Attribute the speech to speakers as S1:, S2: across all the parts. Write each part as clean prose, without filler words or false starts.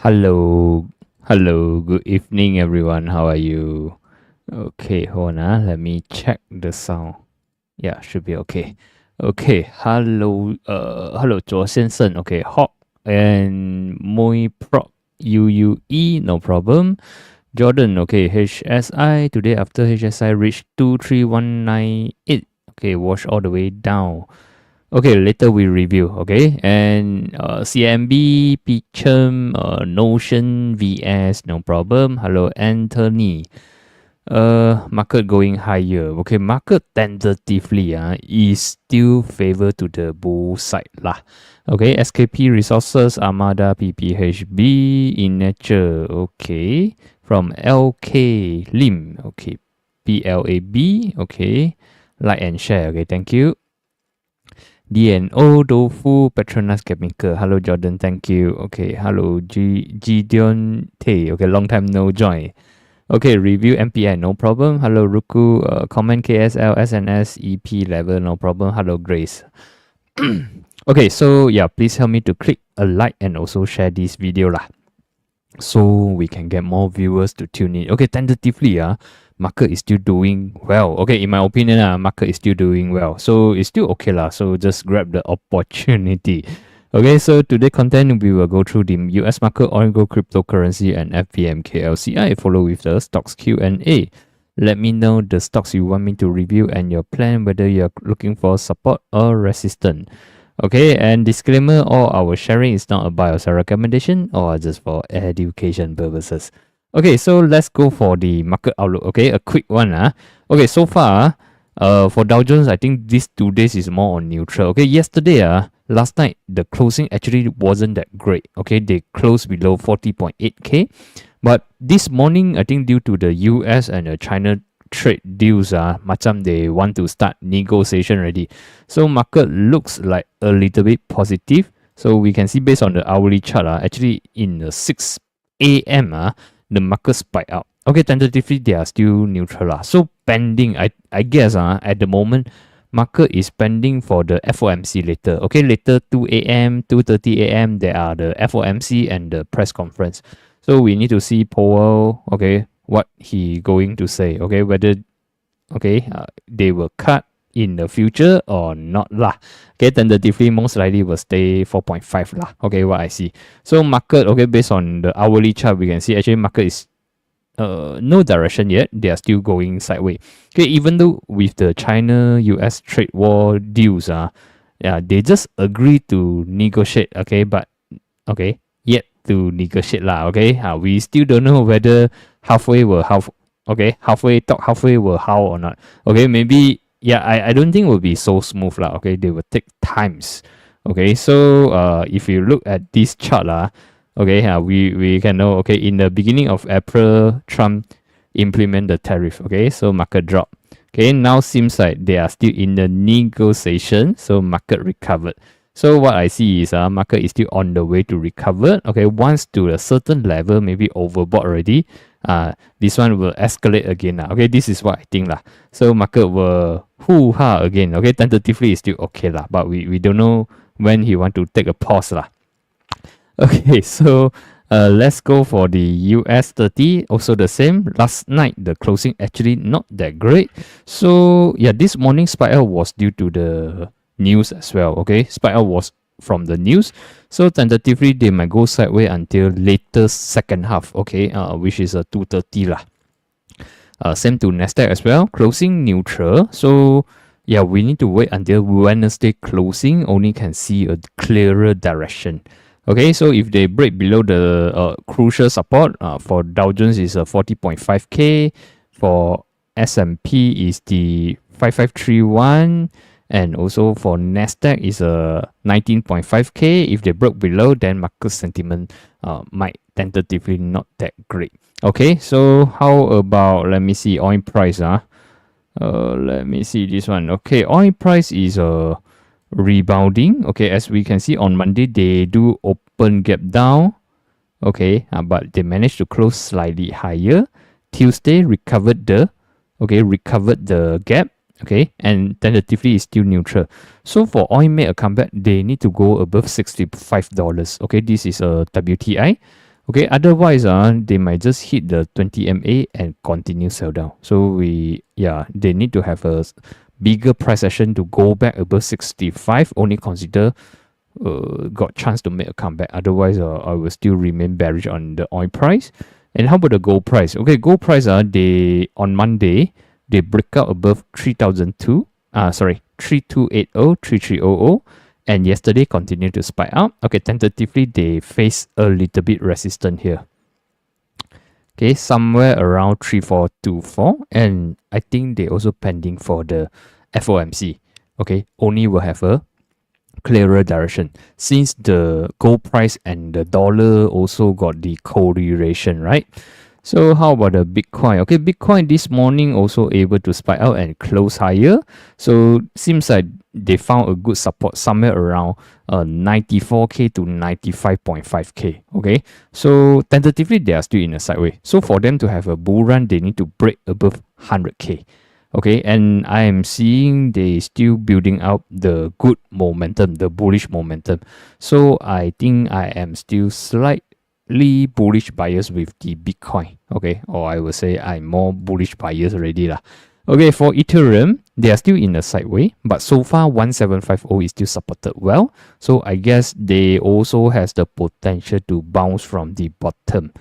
S1: Hello, hello, good evening, everyone. How are you? Okay, hold on. Let me check the sound. Yeah, should be okay. Okay, hello, 左先生. Okay, Hawk and Moi Prop UUE, no problem. Jordan, okay, HSI. Today after HSI reached 23198. Okay, wash all the way down. Okay, later we review. Okay, and CMB, Pitchem, Notion, VS, no problem. Hello, Anthony. Market going higher. Okay, market tentatively is still favor to the bull side lah. Okay, SKP Resources, Armada, PPHB, in nature. Okay, from LK Lim. Okay, PLAB. Okay, like and share. Okay, thank you. DNO, Dofu, Petronas Chemical. Hello, Jordan. Thank you. Okay. Hello, Gideon Tay. Okay. Long time no join. Okay. Review MPI. No problem. Hello, Ruku. Comment KSL, SNS, EP level. No problem. Hello, Grace. Okay. So, yeah. Please help me to click a like and also share this video lah. So we can get more viewers to tune in. Okay. Tentatively, market is still doing well. Okay, in my opinion, market is still doing well. So it's still okay lah. So just grab the opportunity. Okay, so today content we will go through the US market, oil, gold, cryptocurrency, and FPMK LCI. Follow with the stocks Q&A. Let me know the stocks you want me to review and your plan, whether you're looking for support or resistance. Okay, and disclaimer, all our sharing is not a buy or sell recommendation or just for education purposes. Okay, so let's go for the market outlook. Okay, a quick one. Okay, so far, for Dow Jones, I think these 2 days is more on neutral. Okay, yesterday, last night, the closing actually wasn't that great. Okay, they closed below 40.8K. But this morning, I think due to the US and China trade deals, macam they want to start negotiation already. So market looks like a little bit positive. So we can see based on the hourly chart, actually in the 6 a.m., the market spike out. Okay, tentatively they are still neutral. So pending, I guess at the moment, market is pending for the FOMC later. Okay, later 2 a.m., 2:30 a.m., there are the FOMC and the press conference. So we need to see Powell, okay, what he going to say. Okay, whether, okay, they will cut in the future or not lah. Okay, tentatively most likely will stay 4.5 lah. Okay, what I see. So market, okay, based on the hourly chart, we can see actually market is no direction yet. They are still going sideways. Okay, even though with the China-US trade war deals, yeah, they just agree to negotiate. Okay, but okay, yet to negotiate lah. Okay, we still don't know whether halfway will halfway talk, halfway will how or not. Okay, maybe. Yeah, I don't think it will be so smooth lah. Okay, they will take times. Okay, so if you look at this chart, okay, we can know, okay, in the beginning of April, Trump implement the tariff. Okay, so market drop. Okay, now seems like they are still in the negotiation, so market recovered. So what I see is market is still on the way to recover. Okay, once to a certain level, maybe overbought already. This one will escalate again. Okay, this is what I think lah. So market will hoo-ha again. Okay, tentatively is still okay lah, but we don't know when he want to take a pause lah. Okay, so let's go for the US 30. Also the same. Last night the closing actually not that great. So yeah, this morning spike out was due to the news as well. Okay, spike out was from the news. So tentatively they might go sideways until later second half. Okay, which is a 230 lah. Same to Nasdaq as well. Closing neutral. So yeah, we need to wait until Wednesday closing. Only can see a clearer direction. Okay, so if they break below the crucial support for Dow Jones is a 40.5k, for S&P is the 5531, and also for Nasdaq is a 19.5k. If they broke below, then market sentiment might tentatively not that great. Okay, so how about, let me see, oil price. Let me see this one. Okay, oil price is rebounding. Okay, as we can see on Monday, they do open gap down. Okay, but they managed to close slightly higher. Tuesday recovered the gap. Okay, and tentatively is still neutral. So for oil make a comeback, they need to go above $65. Okay, this is a WTI. Okay, otherwise they might just hit the 20 MA and continue sell down. So they need to have a bigger price action to go back above 65. Only consider got chance to make a comeback. Otherwise, I will still remain bearish on the oil price. And how about the gold price? Okay, gold price they on Monday they break out above 3280, 3300, and yesterday continued to spike up. Okay, tentatively they face a little bit resistance here. Okay, somewhere around 3424, and I think they also pending for the FOMC. Okay, only will have a clearer direction since the gold price and the dollar also got the correlation, right? So how about the Bitcoin? Okay, Bitcoin this morning also able to spike out and close higher. So seems like they found a good support somewhere around 94k to 95.5k. Okay, so tentatively they are still in a sideways. So for them to have a bull run, they need to break above 100k. Okay, and I am seeing they still building up the good momentum, the bullish momentum. So I think I am still slightly bullish bias with the Bitcoin. Okay, or I will say I'm more bullish bias already lah. Okay, for Ethereum, they are still in a sideways, but so far 1750 is still supported well. So I guess they also has the potential to bounce from the bottom.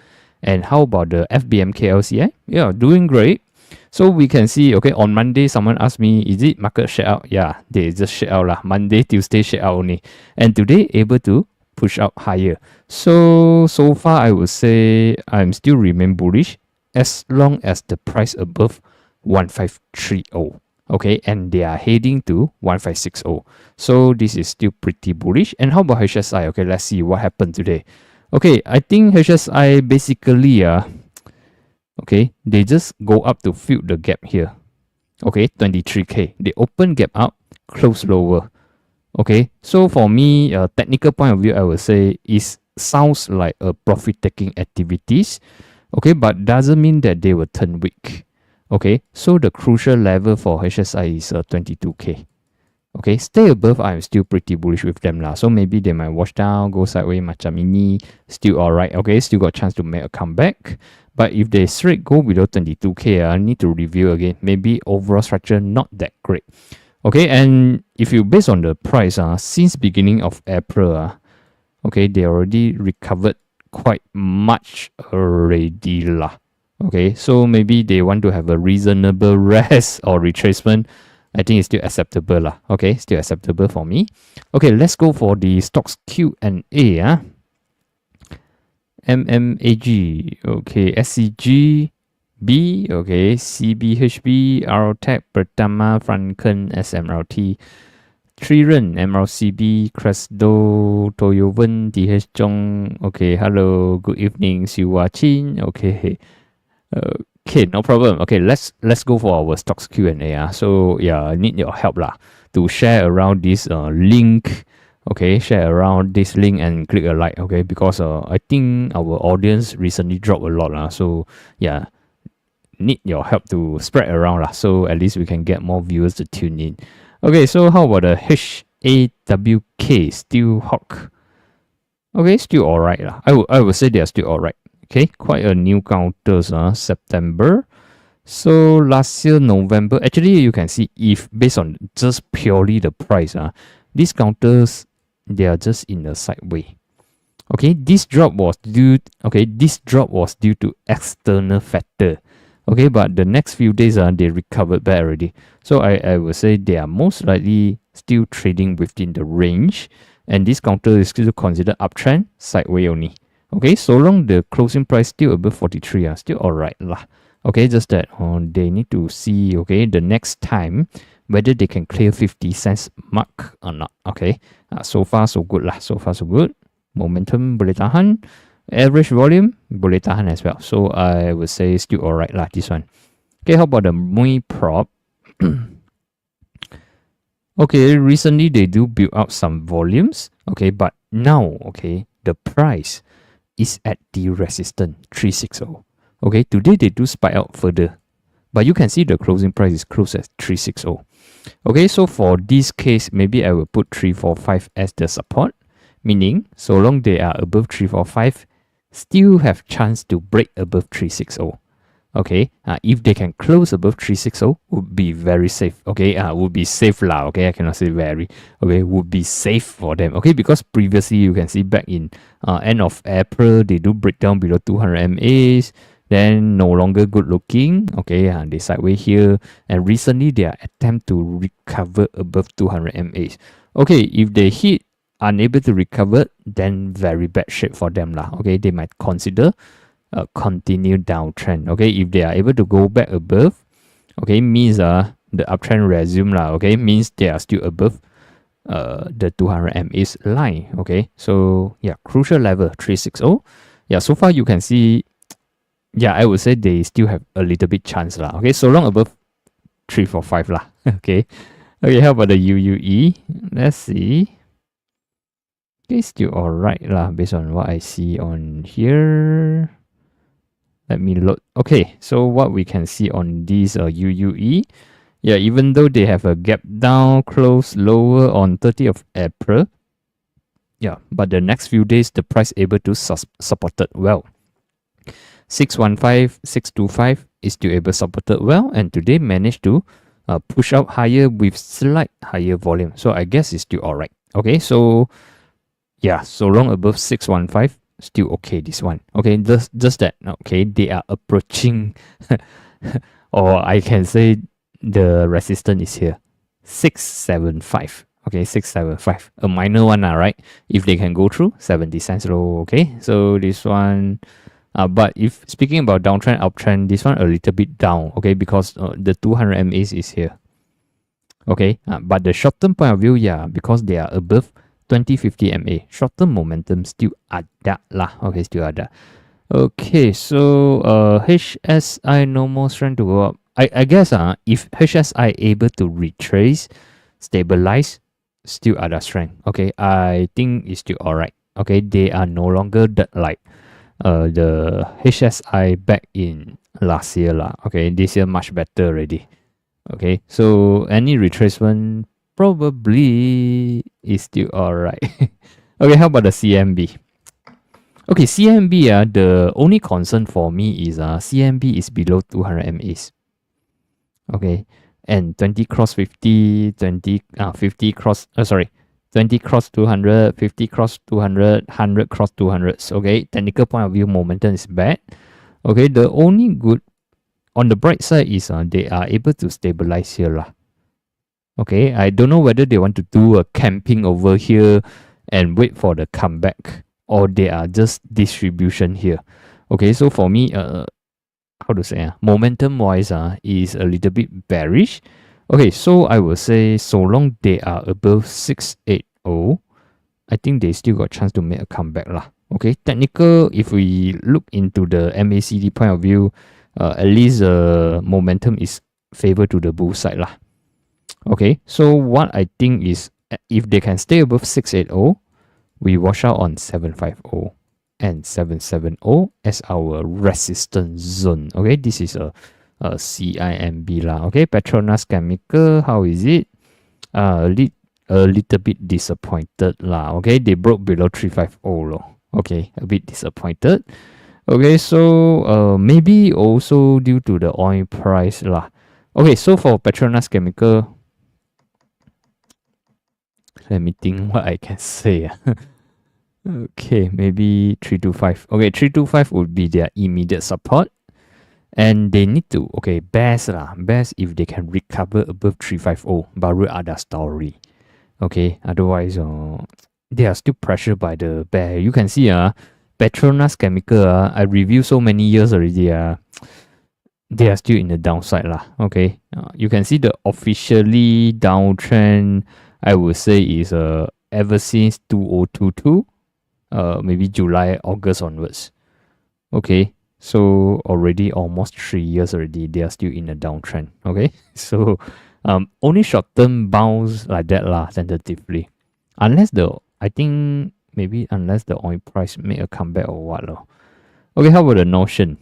S1: And how about the FBMK LCI? Yeah, doing great. So we can see, okay, on Monday, someone asked me, is it market share out? Yeah, they just share out lah. Monday, Tuesday share out only. And today, able to push out higher. So far, I would say I'm still remain bullish as long as the price above 1530. Okay, and they are heading to 1560. So this is still pretty bullish. And how about HSI? Okay, let's see what happened today. Okay, I think HSI basically okay, they just go up to fill the gap here. Okay, 23k. They open gap up, close lower. Okay, so for me, technical point of view, I would say it sounds like a profit-taking activities. Okay, but doesn't mean that they will turn weak. Okay, so the crucial level for HSI is 22k. Okay, stay above, I'm still pretty bullish with them lah. So maybe they might wash down, go sideways, macam ini, still alright. Okay, still got chance to make a comeback. But if they straight go below 22k, I need to review again. Maybe overall structure not that great. Okay, and if you based on the price, since beginning of April, okay, they already recovered quite much already lah. Okay, so maybe they want to have a reasonable rest or retracement. I think it's still acceptable lah. Okay, still acceptable for me. Okay, let's go for the stocks Q&A. MMAG, okay, SCG, B, okay, CBHB, ROTech, Pertama, Franken, SMRT, Triren, MRCB, Cresdo, Toyoven, DH Jong. Okay, hello, good evening, Siwa Chin. Okay, okay, no problem. Okay, let's go for our stocks Q&A. So yeah, I need your help lah to share around this link. Okay, share around this link and click a like. Okay, because I think our audience recently dropped a lot lah. So yeah, need your help to spread around lah. So at least we can get more viewers to tune in. Okay, so how about the HAWK Steel Hawk? Okay, still alright lah. I would say they are still alright. Okay, quite a new counters, September. So last year November, actually you can see if based on just purely the price, these counters they are just in a sideway. Okay, this drop was due to external factor. Okay, but the next few days they recovered back already. So I would say they are most likely still trading within the range, and this counter is still considered uptrend, sideway only. Okay, so long the closing price still above 43, still alright lah. Okay, just that they need to see, okay, the next time whether they can clear 50 cents mark or not. Okay, so far so good lah. So far so good. Momentum boleh tahan. Average volume boleh tahan as well. So I would say still alright lah, this one. Okay, how about the MUI prop? Okay, recently they do build up some volumes. Okay, but now, okay, the price is at the resistance 360. Okay, today they do spike out further, but you can see the closing price is close at 360. Okay, so for this case, maybe I will put 345 as the support, meaning so long they are above 345, still have chance to break above 360. Okay, if they can close above 360, would be very safe. Okay, would be safe lah. Okay, I cannot say very. Okay, would be safe for them. Okay, because previously you can see back in end of April, they do break down below 200 MAs. Then no longer good looking. Okay, they sideways here, and recently they are attempt to recover above 200 MAs. Okay, if they hit unable to recover, then very bad shape for them lah. Okay, they might consider a continued downtrend. Okay, if they are able to go back above, okay, means the uptrend resume lah. Okay, means they are still above the 200 MAs line. Okay, so yeah, crucial level 360. Yeah, so far you can see, yeah, I would say they still have a little bit chance lah. Okay, so long above 345 lah. Okay, how about the UUE? Let's see. Okay, still alright lah based on what I see on here. Let me load. Okay, so what we can see on these UUE, yeah, even though they have a gap down, close lower on 30th of April, yeah, but the next few days the price able to supported well. 615, 625 is still able supported well, and today managed to push out higher with slight higher volume. So I guess it's still alright. Okay, so yeah, so long above 615. Still okay, this one. Okay, just that, okay, they are approaching, or I can say the resistance is here, 675. Okay, 675, a minor one, right? If they can go through 70 cents low. Okay, so this one, but if speaking about downtrend, uptrend, this one a little bit down. Okay, because the 200 MAs is here. Okay, but the short term point of view, yeah, because they are above 2050 MA. Short-term momentum still ada lah. Okay, still ada. Okay, so HSI no more strength to go up. I guess if HSI able to retrace, stabilize, still ada strength. Okay, I think it's still alright. Okay, they are no longer that like the HSI back in last year lah. Okay, this year much better already. Okay, so any retracement probably is still alright. Okay, how about the CMB? Okay, CMB, the only concern for me is CMB is below 200 MAs. Okay, and 20 cross 50, 20 50 cross 20 cross 200, 50 cross 200, 100 cross 200s. Okay, technical point of view, momentum is bad. Okay, the only good on the bright side is they are able to stabilize here lah. Okay, I don't know whether they want to do a camping over here and wait for the comeback, or they are just distribution here. Okay, so for me, how to say, momentum wise, is a little bit bearish. Okay, so I will say so long they are above 680, I think they still got chance to make a comeback lah. Okay, technical, if we look into the MACD point of view, at least momentum is favor to the bull side lah. Okay, so what I think is if they can stay above 680, we wash out on 750 and 770 as our resistance zone. Okay, this is a CIMB lah. Okay, Petronas Chemical, how is it? A little bit disappointed lah. Okay, they broke below 350 loh. Okay, a bit disappointed. Okay, so maybe also due to the oil price lah. Okay, so for Petronas Chemical, let me think what I can say. Okay, maybe 325. Okay, 325 would be their immediate support. And they need to, okay, best if they can recover above 350, baru ada story. Okay, otherwise, they are still pressured by the bear. You can see, Petronas Chemical, I reviewed so many years already, they are still in the downside lah. Okay, you can see the officially downtrend, I would say, is ever since 2022, maybe July, August onwards. Okay, so already almost 3 years already, they are still in a downtrend. Okay, so only short-term bounce like that lah, tentatively. Unless unless the oil price make a comeback or what lor. Okay, how about the Notion?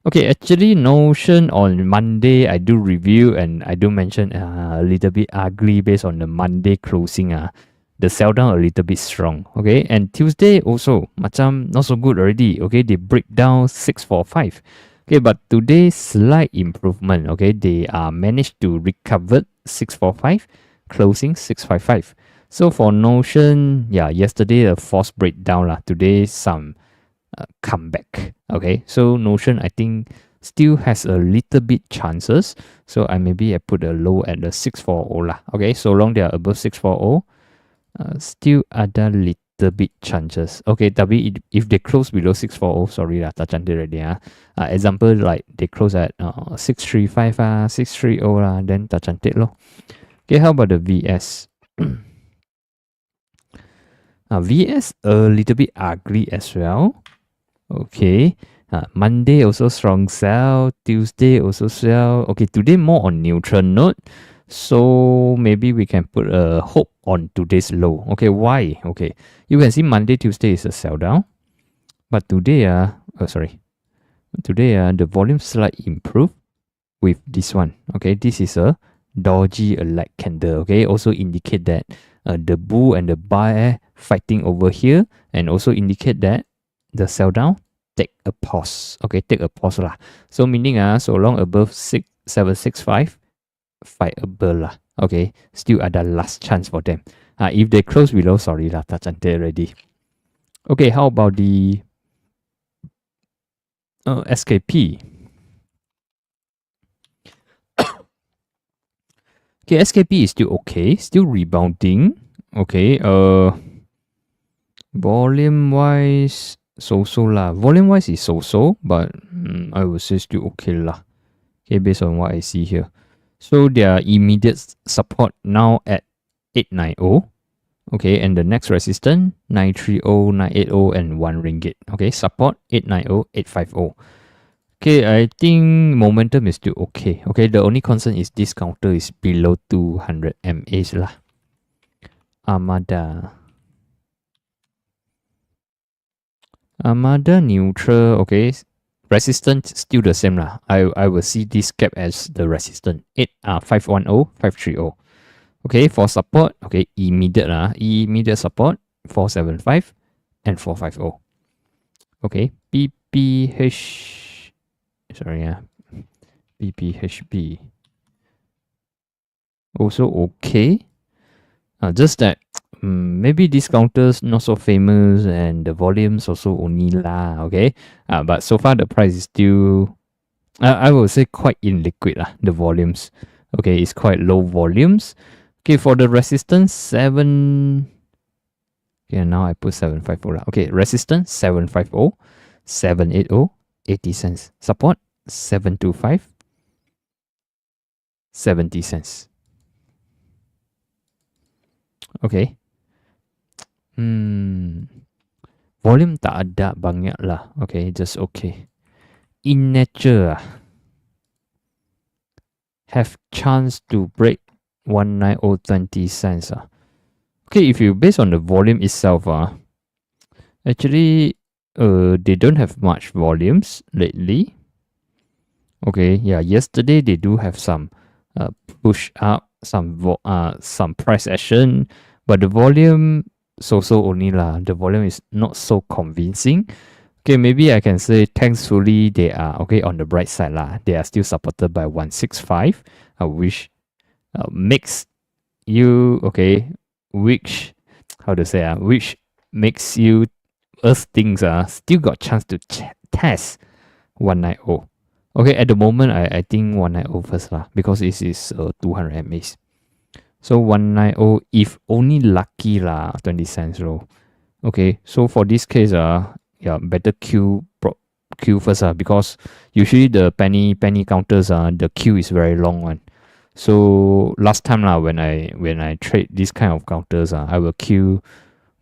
S1: Okay, actually Notion on Monday I do review and I do mention a little bit ugly based on the Monday closing. The sell down a little bit strong. Okay, and Tuesday also macam not so good already. Okay, they break down 645. Okay, but today slight improvement. Okay, they managed to recover 645, closing 655. So for Notion, yeah, yesterday a forced breakdown lah. Today some comeback. Okay, so Notion I think still has a little bit chances. So I put a low at the 640 lah. Okay, so long they are above 640, still ada little bit chances. Okay, tapi if they close below 640, sorry lah, tak cantik already. Example like they close at 635 630 lah, then tak cantik loh. Okay, how about the VS? VS a little bit ugly as well. Okay, Monday also strong sell, Tuesday also sell. Okay, today more on neutral note. So maybe we can put a hope on today's low. Okay, why? Okay, you can see Monday, Tuesday is a sell down. But today, today the volume slightly improved with this one. Okay, this is a dodgy alike candle. Okay, also indicate that the bull and the buy fighting over here, and also indicate that the sell down take a pause. Okay, take a pause lah. So meaning so long above 765, fightable lah. Okay, still ada last chance for them. If they close below, sorry lah, tak cantik already. Okay, how about the SKP? Okay, SKP is still okay, still rebounding. Okay, volume wise, so lah. Volume wise is so, but I would say still okay lah. Okay, based on what I see here. So their immediate support now at 890. Okay, and the next resistance 930, 980, and 1 ringgit. Okay, support 890, 850. Okay, I think momentum is still okay. Okay, the only concern is this counter is below 200 MAs lah. Armada neutral. Okay, resistance still the same lah. I will see this gap as the resistance 510, 530. Okay, for support, okay, immediate support 475 and 450. Okay, PPHB also okay. Just that maybe these counters not so famous and the volumes also only lah. Okay, but so far the price is still I will say quite illiquid lah, the volumes. Okay, it's quite low volumes. Okay, for the resistance 7. Okay, now I put 750 lah. Okay, resistance 750, 780, 80 cents. Support 725 70 cents. Okay. Volume tak ada banyak lah. Okay, just okay. In nature have chance to break 190.20 cents. Okay, if you based on the volume itself, actually they don't have much volumes lately. Okay, yeah, yesterday they do have some push up, some price action, but the volume so only lah. The volume is not so convincing. Okay, maybe I can say thankfully they are okay on the bright side lah. They are still supported by 165, which makes you okay, which how to say which makes you us things still got chance to test 190. Okay, at the moment I think 190 first lah because this is 200 MAs. So 190 if only lucky lah 20 cents low. Okay, so for this case yeah, better queue first because usually the penny counters the queue is very long one. So last time lah when I trade this kind of counters I will queue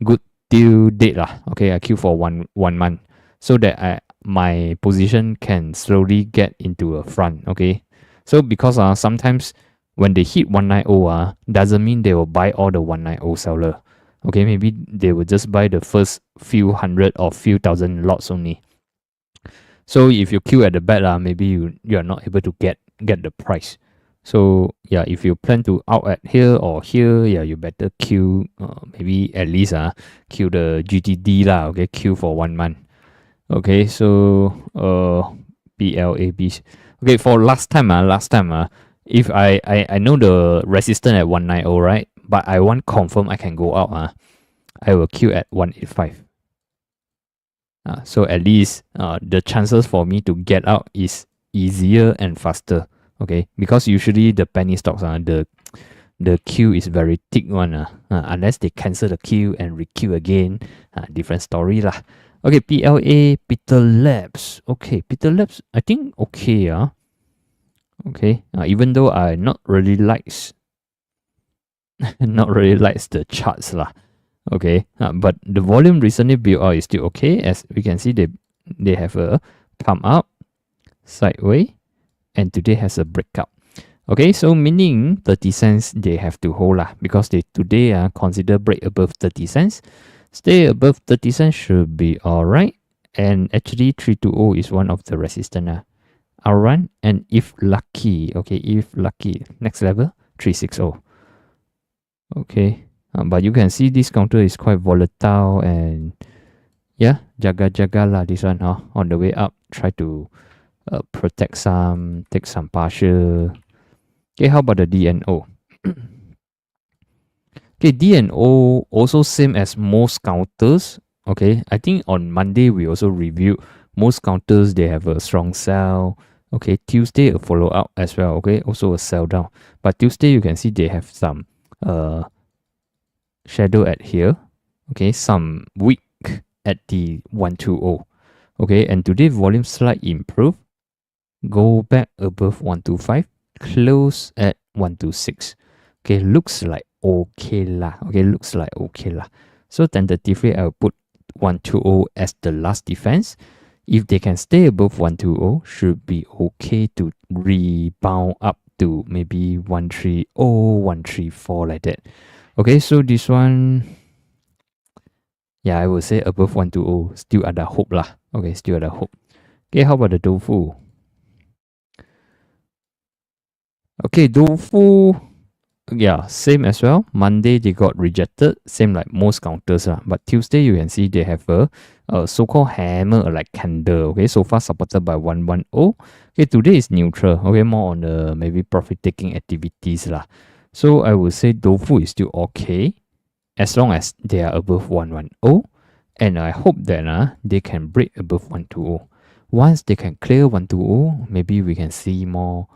S1: good till date lah. Okay, I queue for one month so that my position can slowly get into a front. Okay, so because sometimes when they hit 190 doesn't mean they will buy all the 190 seller. Okay, maybe they will just buy the first few hundred or few thousand lots only. So if you queue at the back maybe you are not able to get the price. So yeah, if you plan to out at here or here, yeah, you better queue maybe at least queue the GTD lah. Okay, queue for 1 month. Okay, so PLAB. Okay, for last time if I know the resistance at 190, right? But I want confirm I can go out I will queue at 185. So at least the chances for me to get out is easier and faster. Okay, because usually the penny stocks the queue is very thick one unless they cancel the queue and re-queue again, different story lah. Okay, PLA Peter Labs. Okay, Peter Labs I think okay okay, even though I not really likes the charts lah. Okay, but the volume recently built out is still okay. As we can see, they have a pump up, sideways, and today has a breakout. Okay, so meaning 30 cents they have to hold lah because they today consider break above 30 cents. Stay above 30 cents should be alright. And actually 320 is one of the resistance. I'll run and if lucky, next level 360. Okay, but you can see this counter is quite volatile and yeah, jaga lah this one on the way up. Try to protect some, take some partial. Okay, how about the DNO? Okay, DNO also same as most counters. Okay, I think on Monday we also reviewed most counters. They have a strong sell. Okay, Tuesday a follow up as well. Okay, also a sell down. But Tuesday you can see they have some shadow at here. Okay, some weak at the 120. Okay, and today volume slight improve. Go back above 125. Close at 126. Okay, looks like okay lah. Okay, looks like okay lah. So tentatively I will put 120 as the last defense. If they can stay above 120, should be okay to rebound up to maybe 130, 134 like that. Okay, so this one, yeah, I will say above 120, still ada hope lah. Okay, still ada hope. Okay, how about the Doufu? Okay, Doufu, yeah, same as well. Monday they got rejected, same like most counters but Tuesday you can see they have a so-called hammer like candle. Okay, so far supported by 110. Okay, today is neutral. Okay, more on the maybe profit taking activities lah. So I would say Doufu is still okay as long as they are above 110, and I hope that they can break above 120. Once they can clear 120, maybe we can see more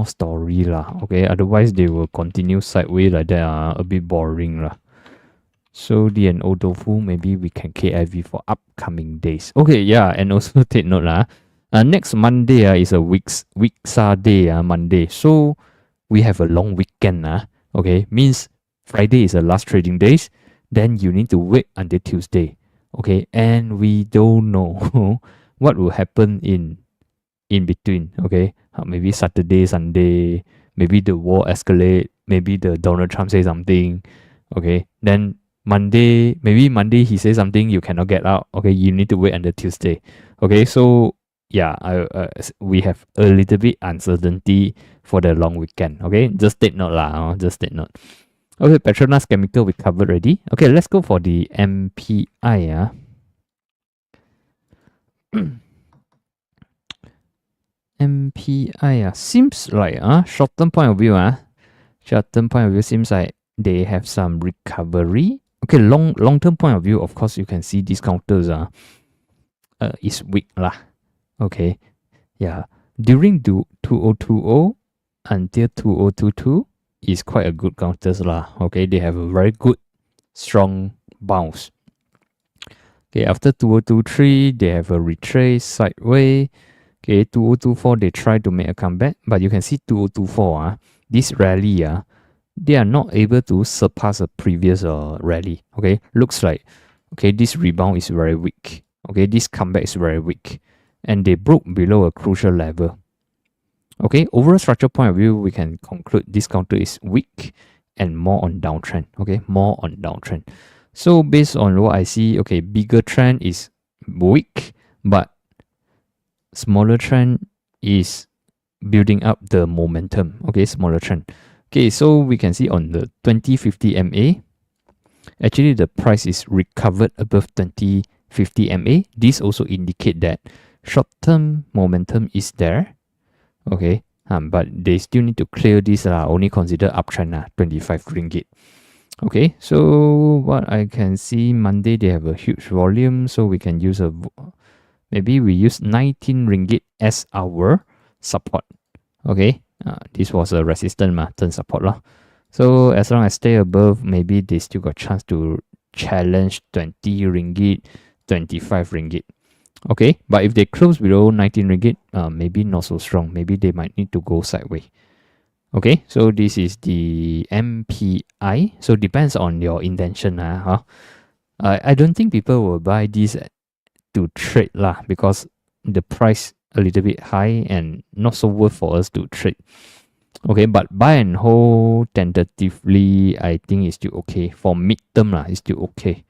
S1: story lah. Okay, otherwise they will continue sideways like that, a bit boring lah. So DNO Doufu, maybe we can KIV for upcoming days. Okay, yeah, and also take note next Monday is a weeksa day Monday. So we have a long weekend. Okay, means Friday is the last trading days. Then you need to wait until Tuesday. Okay, and we don't know what will happen in between. Okay, maybe Saturday, Sunday, maybe the war escalate, maybe the Donald Trump say something. Okay, then maybe Monday he says something you cannot get out. Okay, you need to wait until Tuesday. Okay, so yeah, we have a little bit uncertainty for the long weekend. Okay, just take note lah. Just take note. Okay, Petronas Chemical we covered already. Okay, let's go for the MPI. MPI seems like short-term point of view seems like they have some recovery. Okay, long-term point of view, of course you can see these counters is weak lah. Okay, yeah, during 2020 until 2022 is quite a good counters lah. Okay, they have a very good strong bounce. Okay, after 2023 they have a retrace sideways. Okay, 2024 they try to make a comeback, but you can see 2024 this rally they are not able to surpass a previous rally. Okay, looks like okay this rebound is very weak. Okay, this comeback is very weak, and they broke below a crucial level. Okay, overall structure point of view, we can conclude this counter is weak and more on downtrend. Okay, more on downtrend. So based on what I see, okay, bigger trend is weak, but smaller trend is building up the momentum. Okay, smaller trend. Okay, so we can see on the 2050 MA, actually the price is recovered above 2050 MA. This also indicate that short-term momentum is there. Okay, but they still need to clear this only consider uptrend 25 ringgit. Okay, so what I can see, Monday they have a huge volume, so we can use maybe we use 19 ringgit as our support. Okay, this was a resistance turn support lah. So as long as stay above, maybe they still got chance to challenge 20 ringgit, 25 ringgit. Okay, but if they close below 19 ringgit, maybe not so strong. Maybe they might need to go sideways. Okay, so this is the MPI. So depends on your intention. I don't think people will buy this to trade lah, because the price a little bit high and not so worth for us to trade. Okay, but buy and hold tentatively, I think it's still okay. For mid-term it's still okay.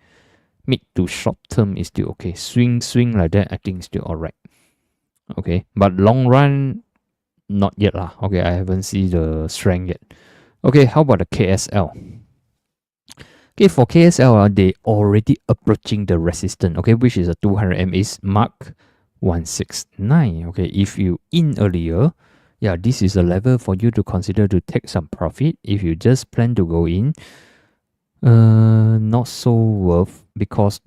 S1: Mid to short term is still okay. Swing like that, I think it's still alright. Okay, but long run, not yet lah. Okay, I haven't seen the strength yet. Okay, how about the KSL? Okay, for KSL, they already approaching the resistance. Okay, which is a 200 MA's mark 169. Okay, if you in earlier, yeah, this is a level for you to consider to take some profit. If you just plan to go in, not so worth, because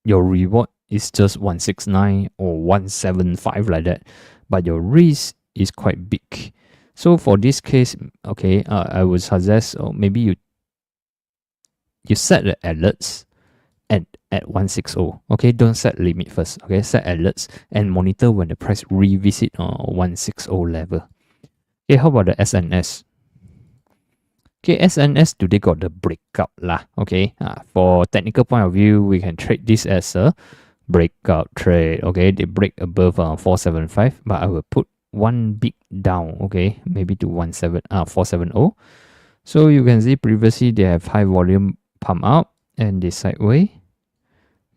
S1: your reward is just 169 or 175 like that, but your risk is quite big. So for this case, okay, I would suggest maybe you set the alerts at 160. Okay, don't set limit first. Okay, set alerts and monitor when the price revisit 160 level. Okay, how about the SNS? Okay, SNS today got the breakout lah. Okay, for technical point of view, we can trade this as a breakout trade. Okay, they break above 475, but I will put one big down. Okay, maybe to 470. So you can see previously they have high volume pump out and they sideways.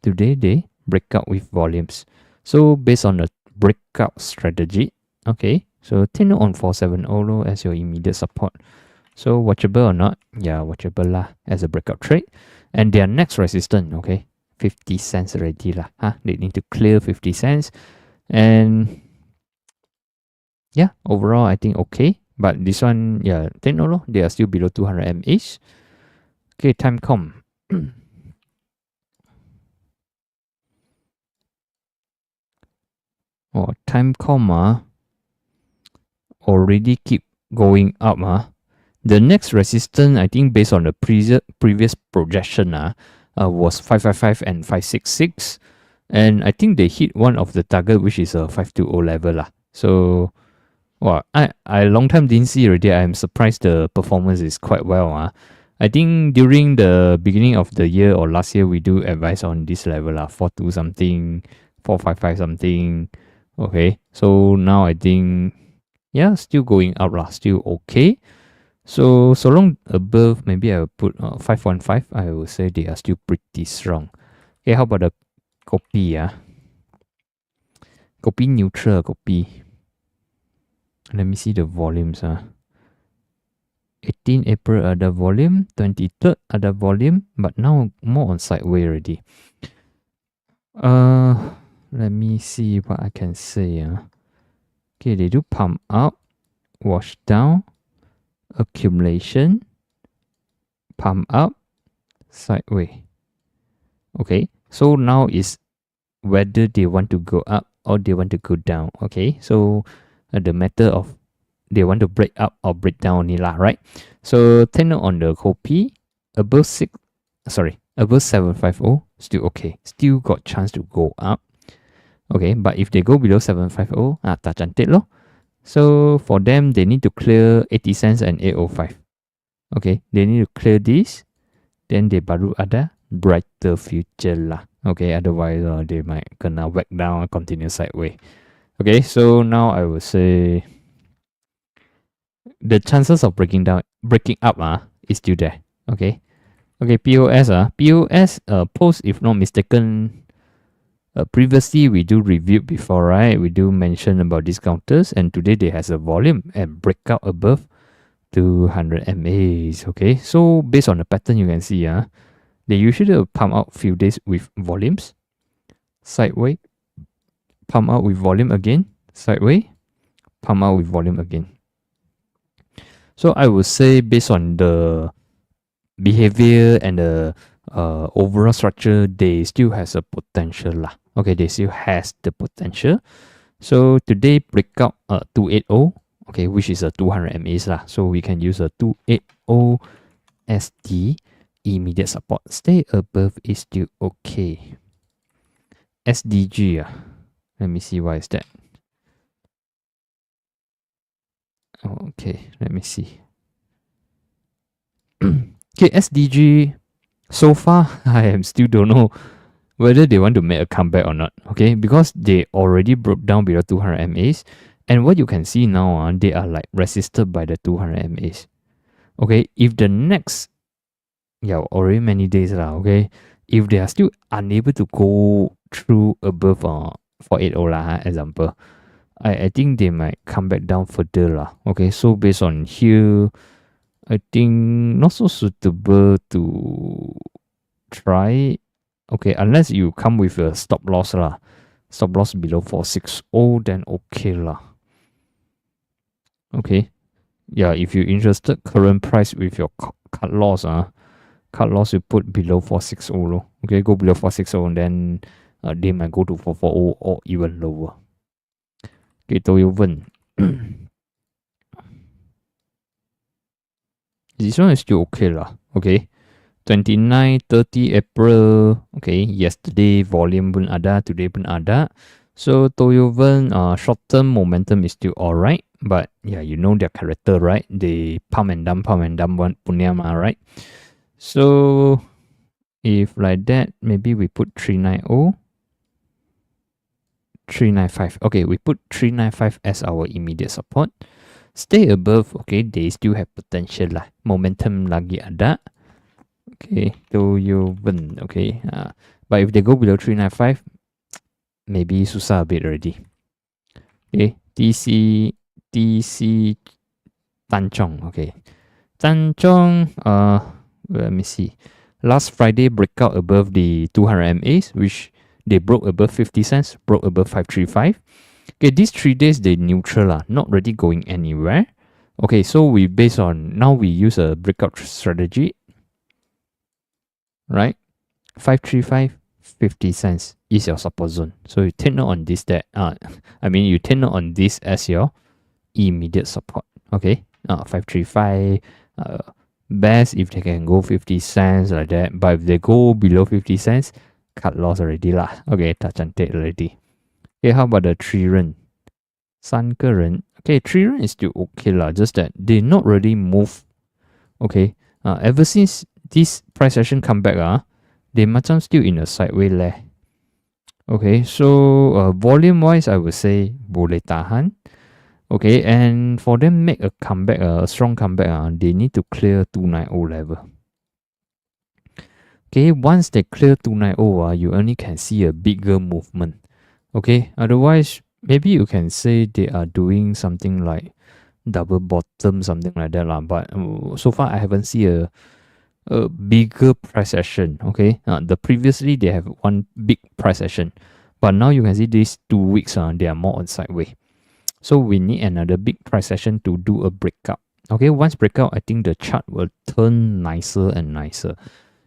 S1: Today they break out with volumes. So based on the breakout strategy, okay, so take note on 470 as your immediate support. So watchable or not? Yeah, watchable lah as a breakout trade. And their next resistance, okay, 50 cents already lah. They need to clear 50 cents. And yeah, overall I think okay. But this one, yeah, take note, they are still below 200 MAs. Okay, Timecom. Timecom already keep going up. The next resistance, I think based on the previous projection was 555 and 566. And I think they hit one of the target, which is a 520 level. So, Well, I long time didn't see already. I'm surprised the performance is quite well. I think during the beginning of the year or last year, we do advise on this level, 4.2 something, 4.55 something. Okay, so now I think, yeah, still going up, still okay. So long above, maybe I will put 5.15. I will say they are still pretty strong. Okay, how about the kopi? Kopi neutral, kopi. Let me see the volumes. 18 April ada volume, 23rd ada volume, but now more on sideway already. Let me see what I can say. Okay, they do pump up, wash down, accumulation, pump up, sideway. Okay, so now is whether they want to go up or they want to go down. Okay, so the matter of they want to break up or break down only lah, right? So take note on the kopi above 750, still okay, still got chance to go up. Okay, but if they go below 750, tak cantik loh. So for them, they need to clear 80 cents and 805. Okay, they need to clear this, then they baru ada brighter future lah. Okay, otherwise they might gonna whack down and continue sideways. Okay, so now I will say the chances of breaking up is still there. Okay, POS post, if not mistaken, previously we do review before, right? We do mention about discounters, and today they has a volume and breakout above 200 MAs. Okay, so based on the pattern you can see, they usually pump out few days with volumes, sideway, pump out with volume again, sideway, pump out with volume again. So I would say based on the behavior and the overall structure, they still has a potential lah. Okay, they still has the potential. So today breakout 280, okay, which is a 200 MAs lah. So we can use a 280 SD immediate support. Stay above is still okay. SDG let me see why is that. Okay, let me see. Okay, SDG, so far I am still don't know whether they want to make a comeback or not. Okay, because they already broke down below 200 MAs, and what you can see now, they are like resisted by the 200 MAs. Okay, if the next, already many days lah. Okay, if they are still unable to go through above 480 lah, example, I think they might come back down further lah. Okay, so based on here, I think not so suitable to try. Okay, unless you come with a stop loss lah. Stop loss below 460, then okay lah. Okay, if you're interested, current price with your cut loss, you put below 460 loh. Okay, go below 460, and then they might go to 440 or even lower. Okay, Toyo Wen. This one is still okay lah. Okay, 29, 30 April. Okay, yesterday volume pun ada, today pun ada. So Toyo Wen, short-term momentum is still alright. But you know their character, right? They pump and dump one punya right? So if like that, maybe we put 390. 395. Okay, we put 395 as our immediate support. Stay above, okay, they still have potential lah. Momentum lagi ada. Okay, Toyo Wen, okay. But if they go below 395, maybe susah a bit already. Okay, TC Tanchong, okay. Tanchong, let me see. Last Friday breakout above the 200 MAs, which they broke above 50 cents, broke above 535. Okay, these 3 days they neutral not really going anywhere. Okay, so we based on now we use a breakout strategy, right? 535, 50 cents is your support zone. So you take note on this you take note on this as your immediate support. Okay, 535. Best if they can go 50 cents like that. But if they go below 50 cents, cut loss already lah. Okay, tak cantik already. Okay, how about the 3 run? 3个人 okay, 3人 is still okay lah, just that they not really move. Okay, ever since this price action come back, they macam still in a sideways leh. Okay, so volume wise, I would say boleh tahan. Okay, and for them make a comeback, a strong comeback, they need to clear 290 level. Okay, once they clear 290, you only can see a bigger movement. Okay, otherwise, maybe you can say they are doing something like double bottom, something like that lah. But so far, I haven't seen a bigger price action. Okay, the previously they have one big price action, but now you can see these 2 weeks, they are more on sideways. So we need another big price action to do a breakout. Okay, once breakout, I think the chart will turn nicer and nicer.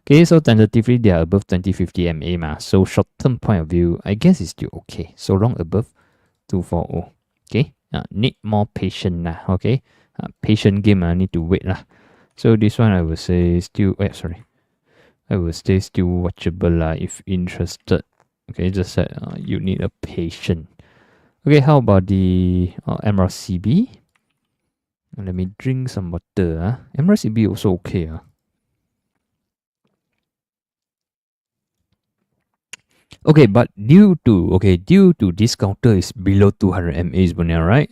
S1: Okay, so tentatively they are above 2050 MA so short term point of view, I guess it's still okay. So long above 240. Okay, need more patience lah. Okay, patient game, I need to wait lah. So this one I would say still, I would say still watchable lah if interested. Okay, just that you need a patient. Okay, how about the MRCB? Let me drink some water. MRCB also okay. Okay, but due to this counter is below 200 MAs, right?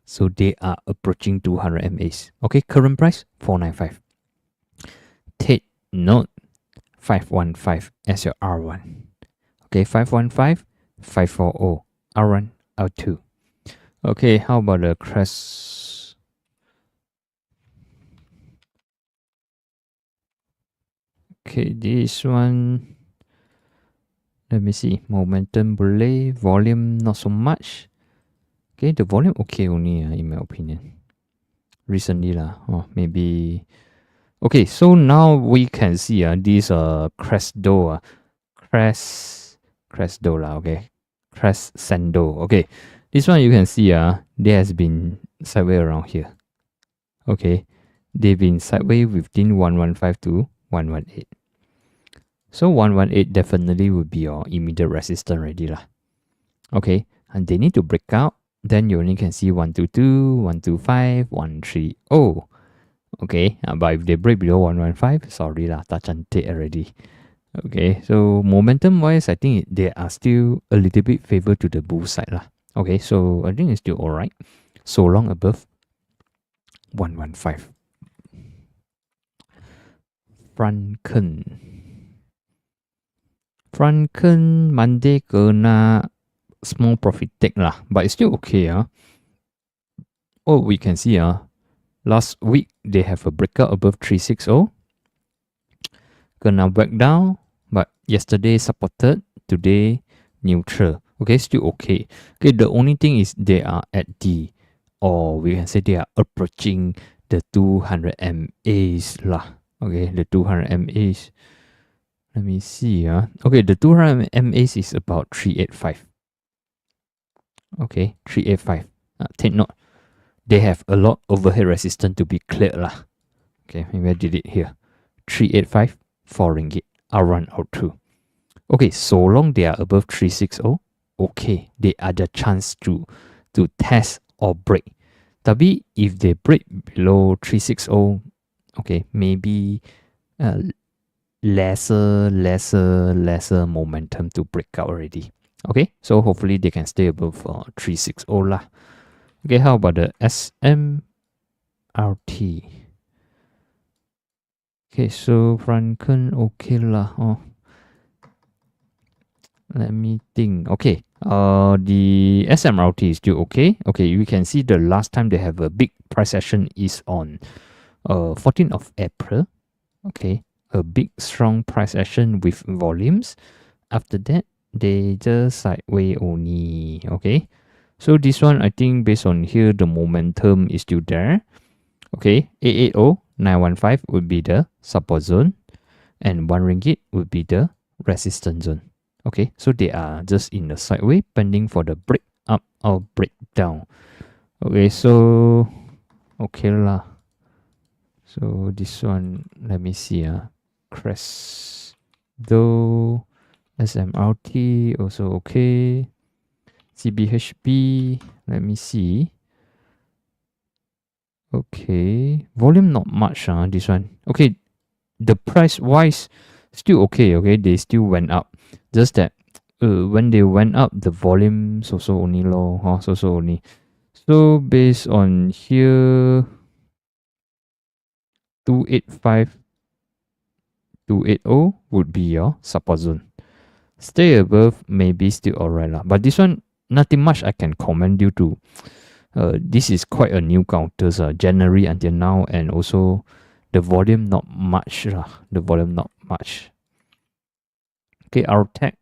S1: So they are approaching 200 MAs. Okay, current price 495. Take note 515 as your R1. Okay, 515, 540, R1, R2. Okay, how about the crest? Okay, this one. Let me see. Momentum boleh, volume not so much. Okay, the volume okay only in my opinion. Recently lah, maybe. Okay, so now we can see this Cresdo, Cresdo lah. Okay, Crescendo. Okay, this one you can see there has been sideways around here. Okay, they've been sideways within 115 to 118. So 118 definitely would be your immediate resistance already lah. Okay, and they need to break out. Then you only can see 122, 125, 130. Okay, but if they break below 115, sorry lah, tak cantik already. Okay, so momentum wise, I think they are still a little bit favored to the bull side lah. Okay, so I think it's still alright. So long above 115. Franken Monday kena small profit take lah, but it's still okay. We can see last week they have a breakout above 360. Kena back down, but yesterday supported, today neutral. Okay, still okay. Okay, the only thing is they are at or we can say they are approaching the 200 MAs lah. Okay, the 200 MAs. Let me see. Okay, the 200 MAs is about 385. Okay, 385. Take note. They have a lot overhead resistance to be cleared lah. Okay, maybe I did it here. 385, 4 ringgit. R1, R2. Okay, so long they are above 360, okay, they are the chance to test or break. Tapi if they break below 360, okay, maybe lesser momentum to break out already. Okay, so hopefully they can stay above 360 lah. Okay, how about the SMRT? Okay, so Franken okay lah. Let me think. Okay, the SMRT is still okay. Okay, you can see the last time they have a big price session is on 14th of April. Okay, a big strong price action with volumes. After that, they just sideways only. Okay, so this one I think based on here the momentum is still there. Okay, 880, 915 would be the support zone, and 1 ringgit would be the resistance zone. Okay, so they are just in the sideways pending for the break up or break down. Okay, so okay lah. So this one, let me see. Cresdo, SMRT also okay. CBHP, let me see. Okay, volume not much, this one. Okay, the price wise, still okay, okay, they still went up. Just that when they went up, the volume so only low, so only. So based on here, 285, 280 would be your support zone. Stay above, maybe still alright lah. But this one, nothing much I can comment due to this is quite a new counters, January until now, and also the volume not much lah. The volume not much. Okay, Artec,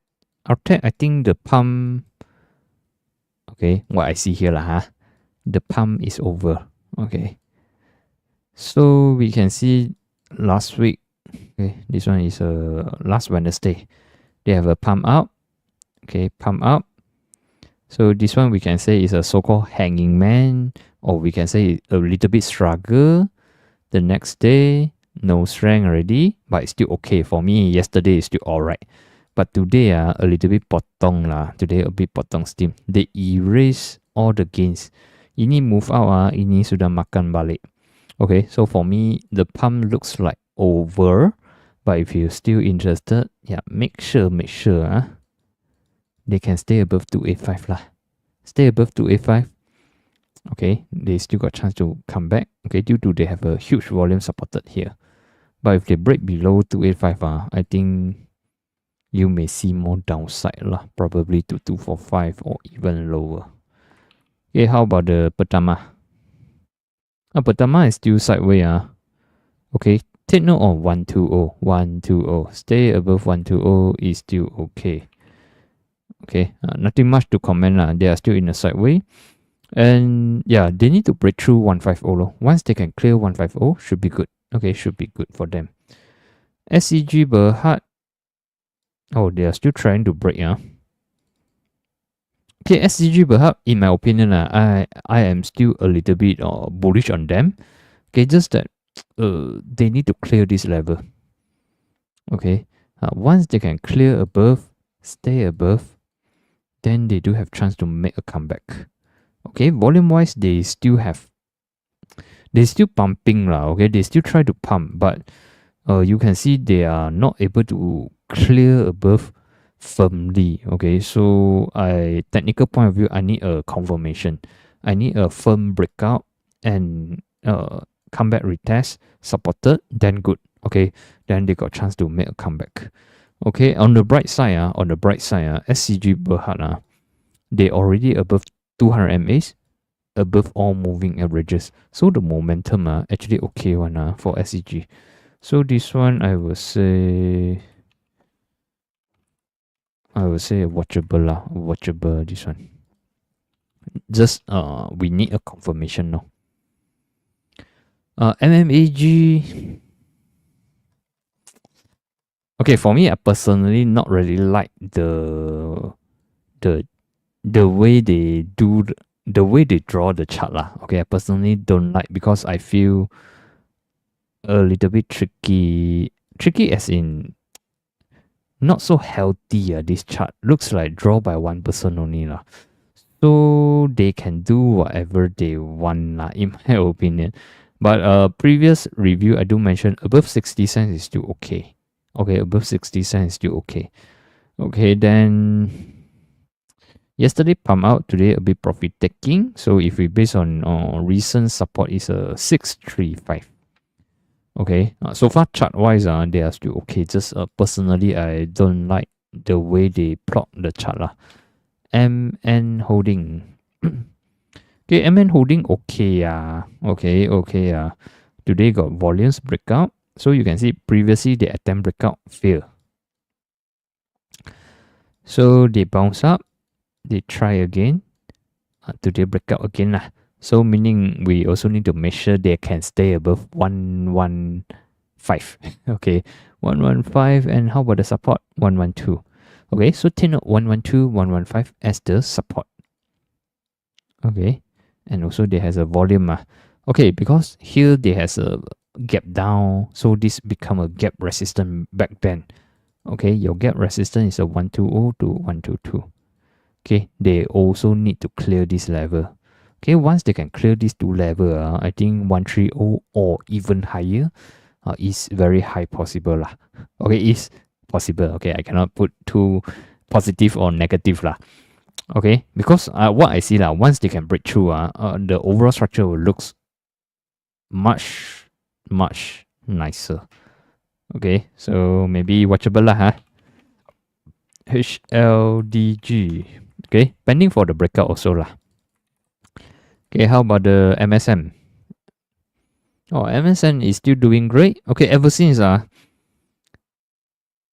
S1: I think the pump. Okay, what I see here lah, the pump is over. Okay, so we can see last week. Okay, this one is last Wednesday. They have a pump up. Okay, pump up. So this one we can say is a so-called hanging man, or we can say a little bit struggle. The next day, no strength already, but it's still okay for me. Yesterday is still alright. But today a little bit potong lah. Today a bit potong steam. They erase all the gains. Ini move out ini sudah makan balik. Okay, so for me, the pump looks like over. But if you're still interested, yeah, make sure they can stay above 285 lah. Stay above 285. Okay, they still got chance to come back. Okay, due to they have a huge volume supported here. But if they break below 285, I think you may see more downside lah. Probably to 245 or even lower. Okay, how about the Pertama? Pertama is still sideways. Okay, take note of 120. 120. Stay above 120 is still okay. Okay, nothing much to comment lah. They are still in a sideway. And yeah, they need to break through 150. Once they can clear 150, should be good. Okay, should be good for them. SCG Berhad. Oh, they are still trying to break. Okay, SCG Berhad, in my opinion, I am still a little bit bullish on them. Okay, just that they need to clear this level. Okay, once they can clear above, stay above, then they do have chance to make a comeback. Okay, volume wise, they still pumping lah. Okay, they still try to pump, but you can see they are not able to clear above firmly. Okay, so technical point of view, I need a confirmation. I need a firm breakout and comeback retest supported, then good. Okay, then they got chance to make a comeback. Okay, on the bright side, SCG Berhad, they already above 200 MAs, above all moving averages. So the momentum actually okay one for SCG. So this one I will say watchable lah. Watchable this one. Just we need a confirmation now. MMAG. Okay, for me, I personally not really like the way they do the way they draw the chart lah. Okay, I personally don't like because I feel a little bit tricky. Tricky as in not so healthy. This chart looks like draw by one person only lah. So they can do whatever they want lah, in my opinion. But previous review I do mention above 60 cents is still okay. Okay, above 60 cents is still okay. Okay, then yesterday pump out, today a bit profit taking. So if we base on recent support is a 635. Okay, so far chart wise they are still okay. Just personally I don't like the way they plot the chart lah. MN holding. Okay, MN holding okay okay today got volumes breakout. So you can see previously the attempt breakout fail. So they bounce up, they try again. Today breakout again lah. So meaning we also need to make sure they can stay above 115. Okay, 115, and how about the support? 112. Okay, so take note 112, 115 as the support. Okay, and also there has a volume. Okay, because here there has a gap down, so this become a gap resistance back then. Okay, your gap resistance is a 120 to 122. okay, they also need to clear this level. Okay, once they can clear these two level, I think 130 or even higher is very high possible lah. Okay, is possible. Okay, I cannot put too positive or negative lah. Okay, because what I see lah, once they can break through, the overall structure will looks much nicer. Okay, so maybe watchable lah, huh? HLDG. Okay, pending for the breakout also lah. Okay, how about the MSM? Oh, MSN is still doing great. Okay, ever since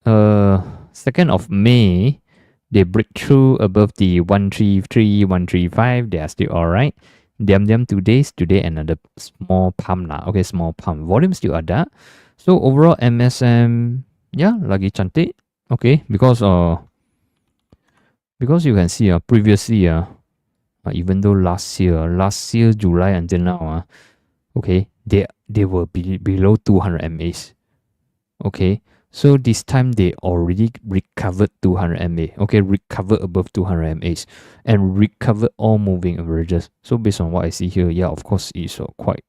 S1: 2nd of May, they break through above the 133, 135. They are still alright. Diam today another small pump lah. Okay, small pump. Volume still ada. So overall MSM, yeah, lagi cantik. Okay, because you can see previously even though last year July until now okay, they were below 200 MAs. Okay, so this time they already recovered 200 MA. Okay, recovered above 200 MAs and recovered all moving averages. So based on what I see here, yeah, of course it's quite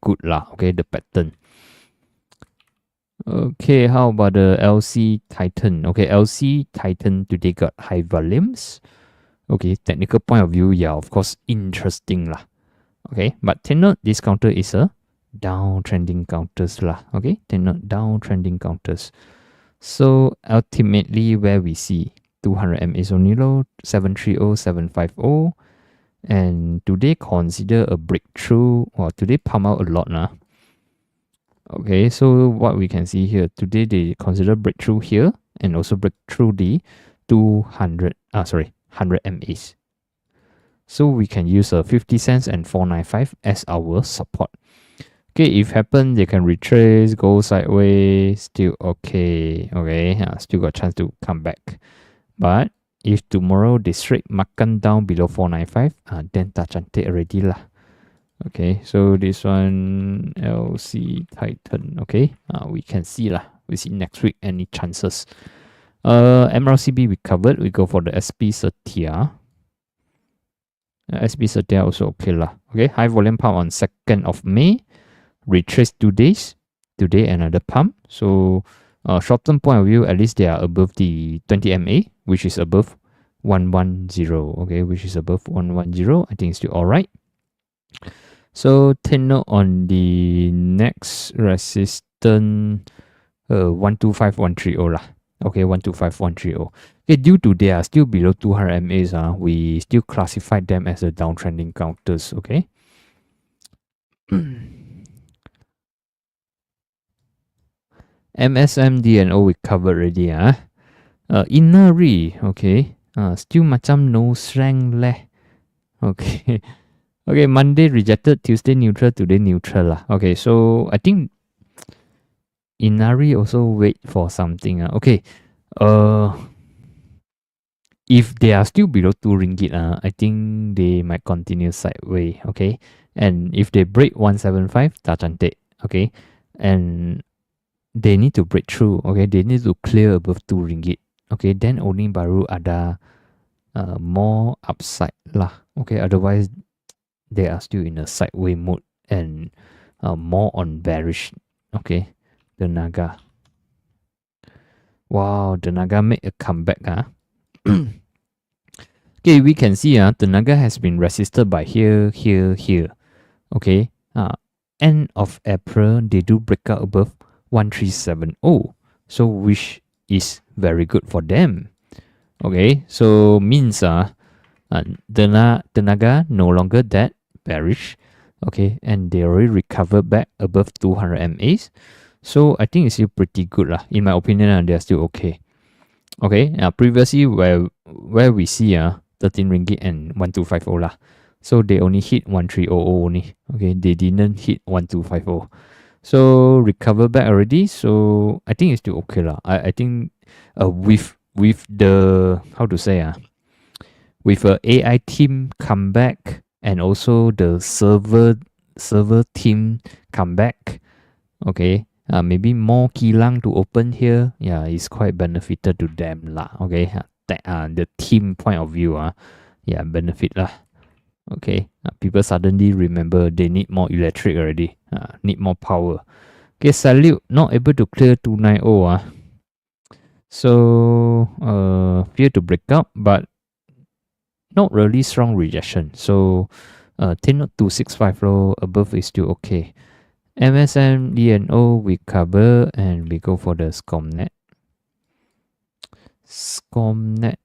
S1: good lah. Okay, the pattern. Okay, how about the LC Titan? Okay, LC Titan today got high volumes. Okay, technical point of view, yeah, of course, interesting lah. Okay, but take note, this counter is a downtrending counters lah. Okay, take note, downtrending counters. So ultimately, where we see 200 MAs only low, 730, 750, and today consider a breakthrough. Well, today pump out a lot now. Okay, so what we can see here, today they consider breakthrough here and also breakthrough the 100 MAs. So we can use 50 cents and 495 as our support. Okay, if happen, they can retrace, go sideways, still okay. Okay, still got chance to come back. But if tomorrow they straight makan down below 495, then tak cantik already lah. Okay, so this one LC Titan. Okay, we can see lah. We see next week any chances. MRCB we covered. We go for the SP Setia. SP Setia also okay lah. Okay, high volume pump on 2nd of May. Retrace 2 days. Today another pump. So short term point of view, at least they are above the 20 MA, which is above 110. Okay, which is above 110. I think it's still alright. So take note on the next resistance 125, 130 lah. Okay, 125, 130. Okay, due to they are still below 200 MAs, we still classify them as a downtrending counters. Okay. MSM, DNO we covered already. Inari, okay. Still macam no strength leh. Okay. Okay, Monday rejected, Tuesday neutral, today neutral lah. Okay, so I think Inari also wait for something. Okay, if they are still below 2 ringgit, I think they might continue sideways. Okay, and if they break 175, tak cantik. Okay, and they need to break through. Okay, they need to clear above 2 ringgit. Okay, then only baru ada more upside lah. Okay, otherwise they are still in a sideways mode and more on bearish. Okay, the Naga. Wow, the Naga made a comeback. Okay, we can see the Naga has been resisted by here. Okay, end of April they do break out above 1370. So which is very good for them. Okay, so means the Naga no longer that bearish. Okay, and they already recovered back above 200 MAs. So I think it's still pretty good lah. In my opinion, they're still okay. Okay, previously where we see 13 ringgit and 1250 lah. So they only hit 1300 only. Okay, they didn't hit 1250. So recover back already. So I think it's still okay lah. I think with the how to say with a AI team come back and also the server team come back. Okay, maybe more kilang to open here. Yeah, it's quite benefited to them lah. Okay, the team point of view, yeah, benefit lah. Okay, people suddenly remember they need more electric already, need more power. Okay, Salute not able to clear 290. So fear to break up, but not really strong rejection. So 10.265 low above is still okay. MSM, DNO we cover and we go for the SCOMNet. SCOMNet.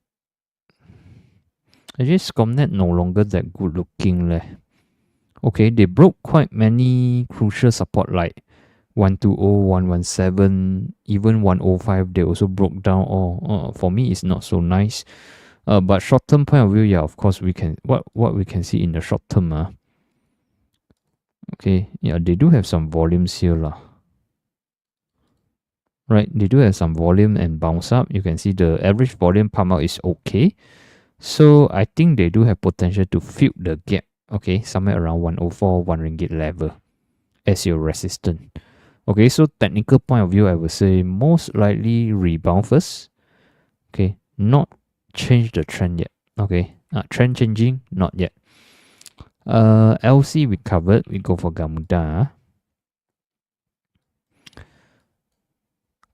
S1: Actually, SCOMNet no longer that good looking leh. Okay, they broke quite many crucial support like 120, 117, even 105. They also broke down. For me, it's not so nice. But short term point of view, yeah, of course we can what we can see in the short term. Okay, yeah, they do have some volumes here lah. Right, they do have some volume and bounce up. You can see the average volume pump out is okay. So I think they do have potential to fill the gap. Okay, somewhere around 104, 1 ringgit level as your resistance. Okay, so technical point of view, I would say most likely rebound first. Okay, not change the trend yet. Okay, trend changing, not yet. LC we covered. We go for Gamuda.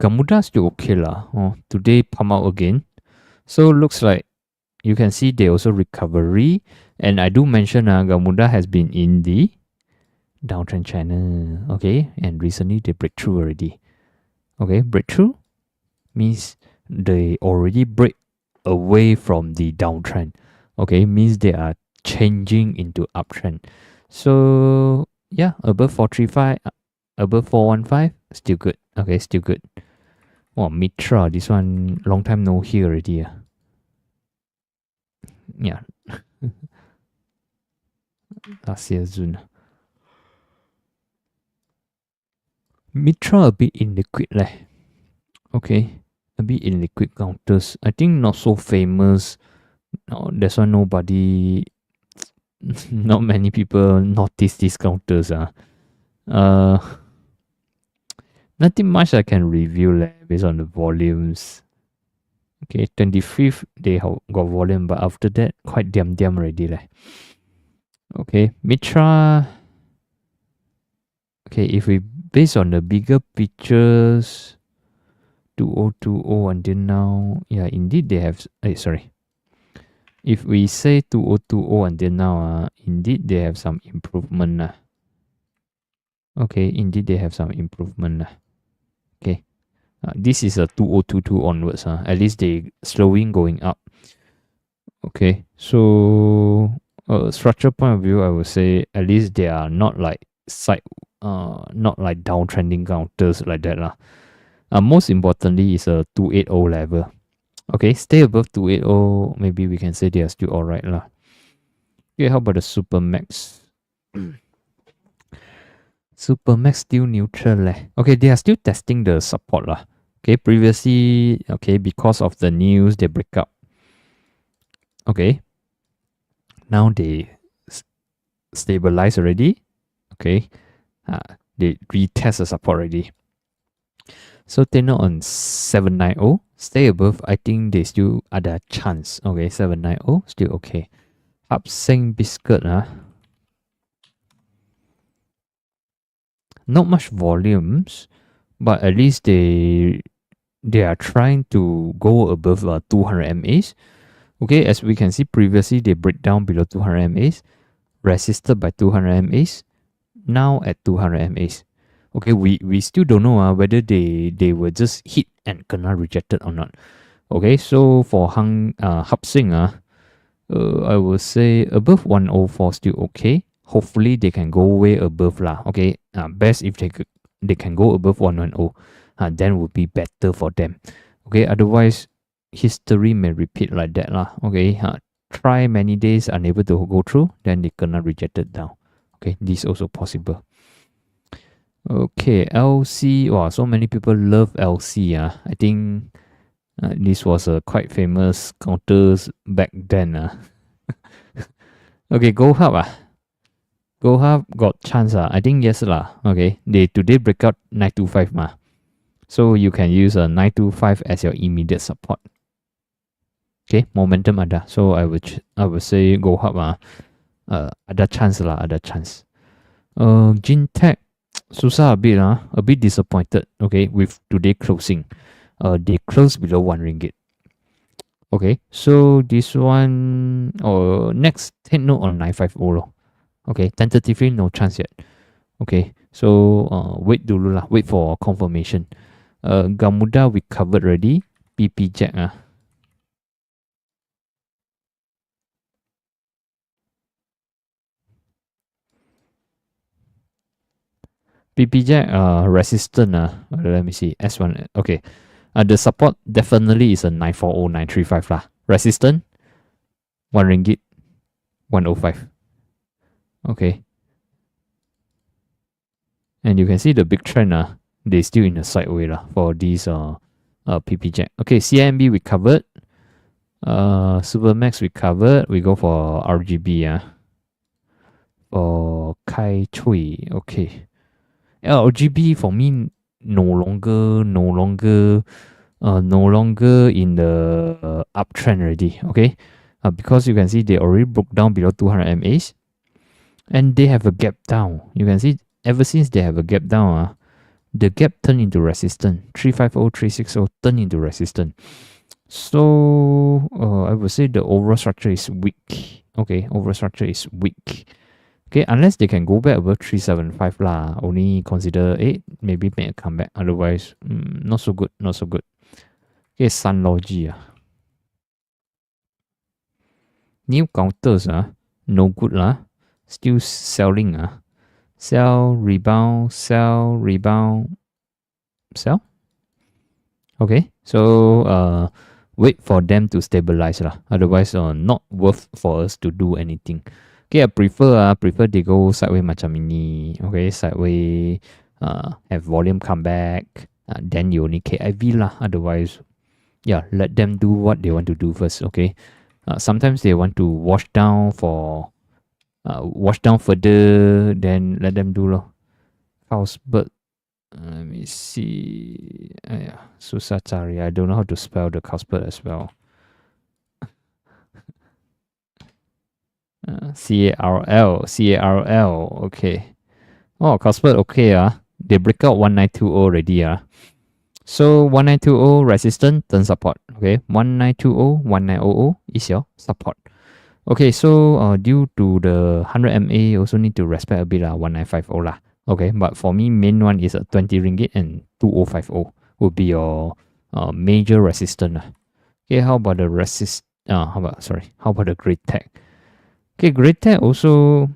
S1: Gamuda still okay lah. Today pump out again. So looks like you can see they also recovery. And I do mention Gamuda has been in the downtrend channel. Okay, and recently they break through already. Okay, breakthrough means they already break away from the downtrend. Okay, means they are changing into uptrend. So yeah, above 435, above 415, still good. Okay, still good. Oh, Mitra, this one long time no hear already. Yeah. Last year June. Mitra a bit illiquid leh. Okay, a bit illiquid counters. I think not so famous. No, that's why nobody, not many people notice these counters. Nothing much I can review leh, based on the volumes. Okay, 25th they got volume, but after that quite diam already leh. Okay, Mitra. Okay, if we based on the bigger pictures, 2020 until now, yeah, indeed they have. Sorry. If we say 2020 until now, indeed they have some improvement. Okay, indeed they have some improvement. Okay, this is a 2022 onwards. At least they slowing going up. Okay, so structure point of view, I would say at least they are not like not like downtrending counters like that lah. Most importantly is a 280 level. Okay, stay above 280, maybe we can say they are still alright lah. Okay, how about the Supermax? Supermax still neutral leh. Okay, they are still testing the support lah. Okay, previously, okay, because of the news, they break up. Okay, now they stabilize already. Okay, they retest the support already. So tenor on 790, stay above. I think they still ada chance. Okay, 790 still okay. Hap Seng Biscuit not much volumes, but at least they are trying to go above 200 MAs. Okay, as we can see previously, they break down below 200 MAs, resisted by 200 MAs, now at 200 MAs. Okay, we still don't know whether they will just hit and kena rejected or not. Okay, so for Hap Seng, I would say above 104 still okay. Hopefully they can go way above lah. Okay, best if they can go above 110, then would be better for them. Okay, otherwise history may repeat like that lah. Okay, try many days unable to go through, then they kena rejected down. Okay, this also possible. Okay, LC. Wow, so many people love LC. I think this was a quite famous counters back then. Okay, Go Hub. Go Hub got chance. I think yes lah. Okay, they today break out 925 So you can use a 925 as your immediate support. Okay, momentum ada. So I would say go up ada chance lah, ada chance. Gintech susah a bit a bit disappointed. Okay, with today closing. They closed below 1 ringgit. Okay, so this one next take note on 950 lor. Okay, tentatively no chance yet. Okay, so wait dulu lah, wait for confirmation. Gamuda we covered already. PP Jack PP Jack resistant let me see S1. Okay, the support definitely is a 940 935 lah. Resistant 1 ringgit 105. Okay, and you can see the big trend they still in the sideway lah for these PP Jack. Okay, CIMB we covered. Supermax we covered. We go for RGB for Kai Chui. Okay, RGB for me no longer in the uptrend already. Okay, because you can see they already broke down below 200 MAs, and they have a gap down. You can see ever since they have a gap down, the gap turned into resistance. 350, 360 turned into resistance. So I would say the overall structure is weak. Okay, overall structure is weak. Okay, unless they can go back above 375 lah, only consider maybe make a comeback. Otherwise, not so good, not so good. Okay, Sunlogy new counters no good lah. Still selling sell, rebound, sell, rebound, sell. Okay, so wait for them to stabilize lah. Otherwise, not worth for us to do anything. Okay, I prefer they go sideways macam ini. Okay, sideways have volume come back. Then you only KIV lah. Otherwise, yeah, let them do what they want to do first. Okay, sometimes they want to wash down further. Then let them do lor. Carlsberg. Let me see. Susah cari. I don't know how to spell the Carlsberg as well. CARL. Okay. Oh, Carlsberg okay They break out 1920 already So 1920 resistance, turn support. Okay, 1920, 1900 is your support. Okay, so due to the 100 MA, also need to respect a bit 1950 lah. Okay, but for me, main one is 20 ringgit and 2050 would be your major resistance. Okay, how about the how about the Great Tech? Okay, Great Tech also.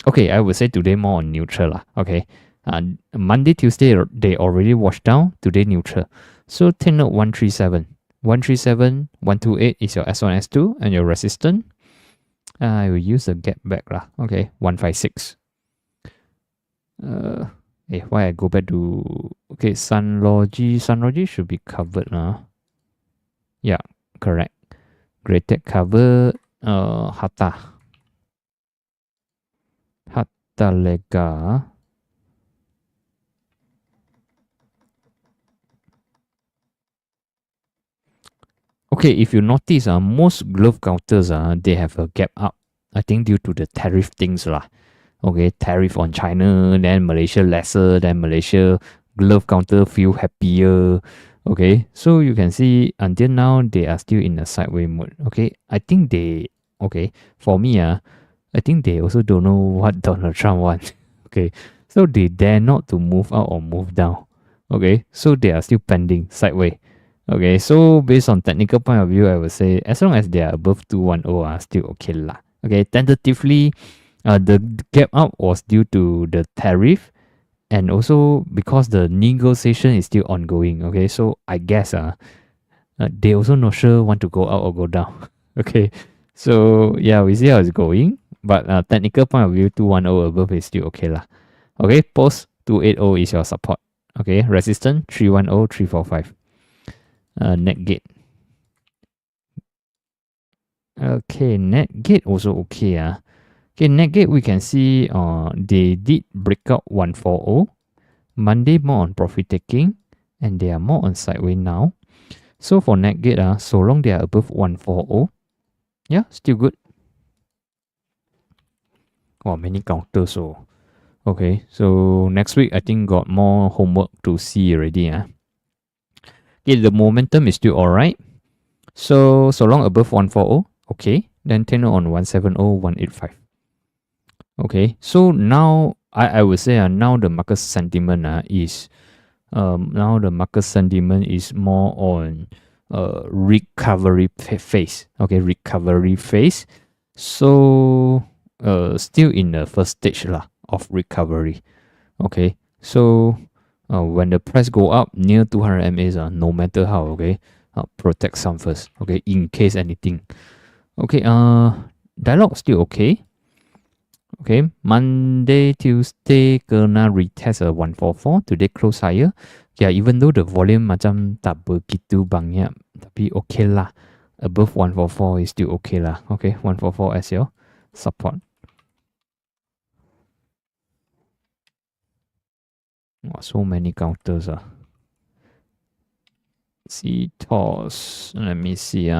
S1: Okay, I would say today more on neutral lah. Okay, Monday, Tuesday they already washed down. Today neutral. So take note 137, 137, 128 is your S1, S2 and your resistance. I will use the gap back lah. Okay, 156. Why I go back to Sunlogy should be covered Yeah, correct. Great Tech covered. Hatta Lega. Okay, if you notice most glove counters they have a gap up. I think due to the tariff things lah. Okay, tariff on China, then Malaysia lesser, then Malaysia glove counter feel happier. Okay, so you can see until now they are still in a sideways mode. Okay, I think for me I think they also don't know what Donald Trump wants. Okay, so they dare not to move out or move down. Okay, so they are still pending sideways. Okay, so based on technical point of view, I would say as long as they are above 210 still okay lah. Okay, tentatively the gap up was due to the tariff and also because the negotiation is still ongoing. Okay, so I guess they also not sure want to go out or go down. Okay, so yeah, we see how it's going. But technical point of view, 210 above is still okay lah. Okay, post 280 is your support. Okay, resistance 310, 345. Net gate. Okay, net gate also okay Okay, Netgate we can see they did break out 140. Monday more on profit taking and they are more on sideways now. So for Netgate, so long they are above 140, yeah, still good. Oh, many counters. So okay, so next week I think got more homework to see already. Okay, the momentum is still alright. So long above 140, okay. Then tenor on 170, 185. Okay, so now I would say now the market sentiment is more on recovery phase. Okay, recovery phase. So still in the first stage lah of recovery. Okay, so when the price go up near 200 MAs, no matter how, okay, protect some first. Okay, in case anything. Okay, dialogue still okay. Okay, Monday, Tuesday kena retest 144. Today close higher. Yeah, even though the volume macam tak begitu banyak, tapi okay lah. Above 144 is still okay lah. Okay, 144 as your support. Wow, so many counters. CTOS, let me see.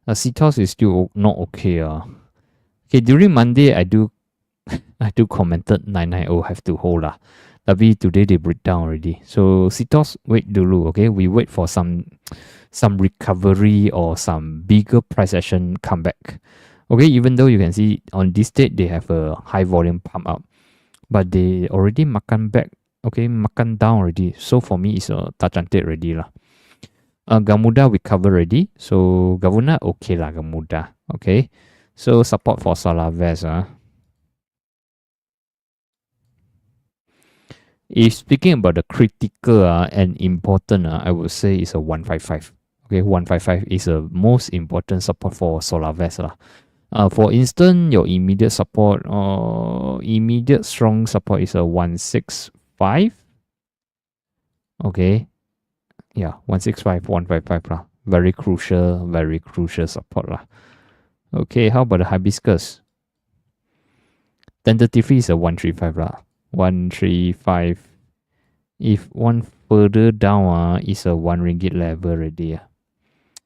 S1: CTOS is still not okay. Okay, during Monday, I do commented 990 have to hold lah. Tapi today they break down already. So CTOS wait dulu, okay? We wait for some recovery or some bigger price action comeback. Okay, even though you can see on this date they have a high volume pump up, but they already makan back, okay, makan down already. So for me it's a tak cantik already lah. Gamuda we cover already. So Gavuna okay lah, Gamuda. Okay. So support for Solarvest. If speaking about the critical and important, I would say it's a 155. Okay, 155 is the most important support for Solarvest. For instance, your immediate support or immediate strong support is a 165. Okay. Yeah, 165, 155 lah. Very crucial support lah. Okay, how about the hibiscus? Tentatively is a 135 lah. 135. If one further down, is a 1 ringgit level already.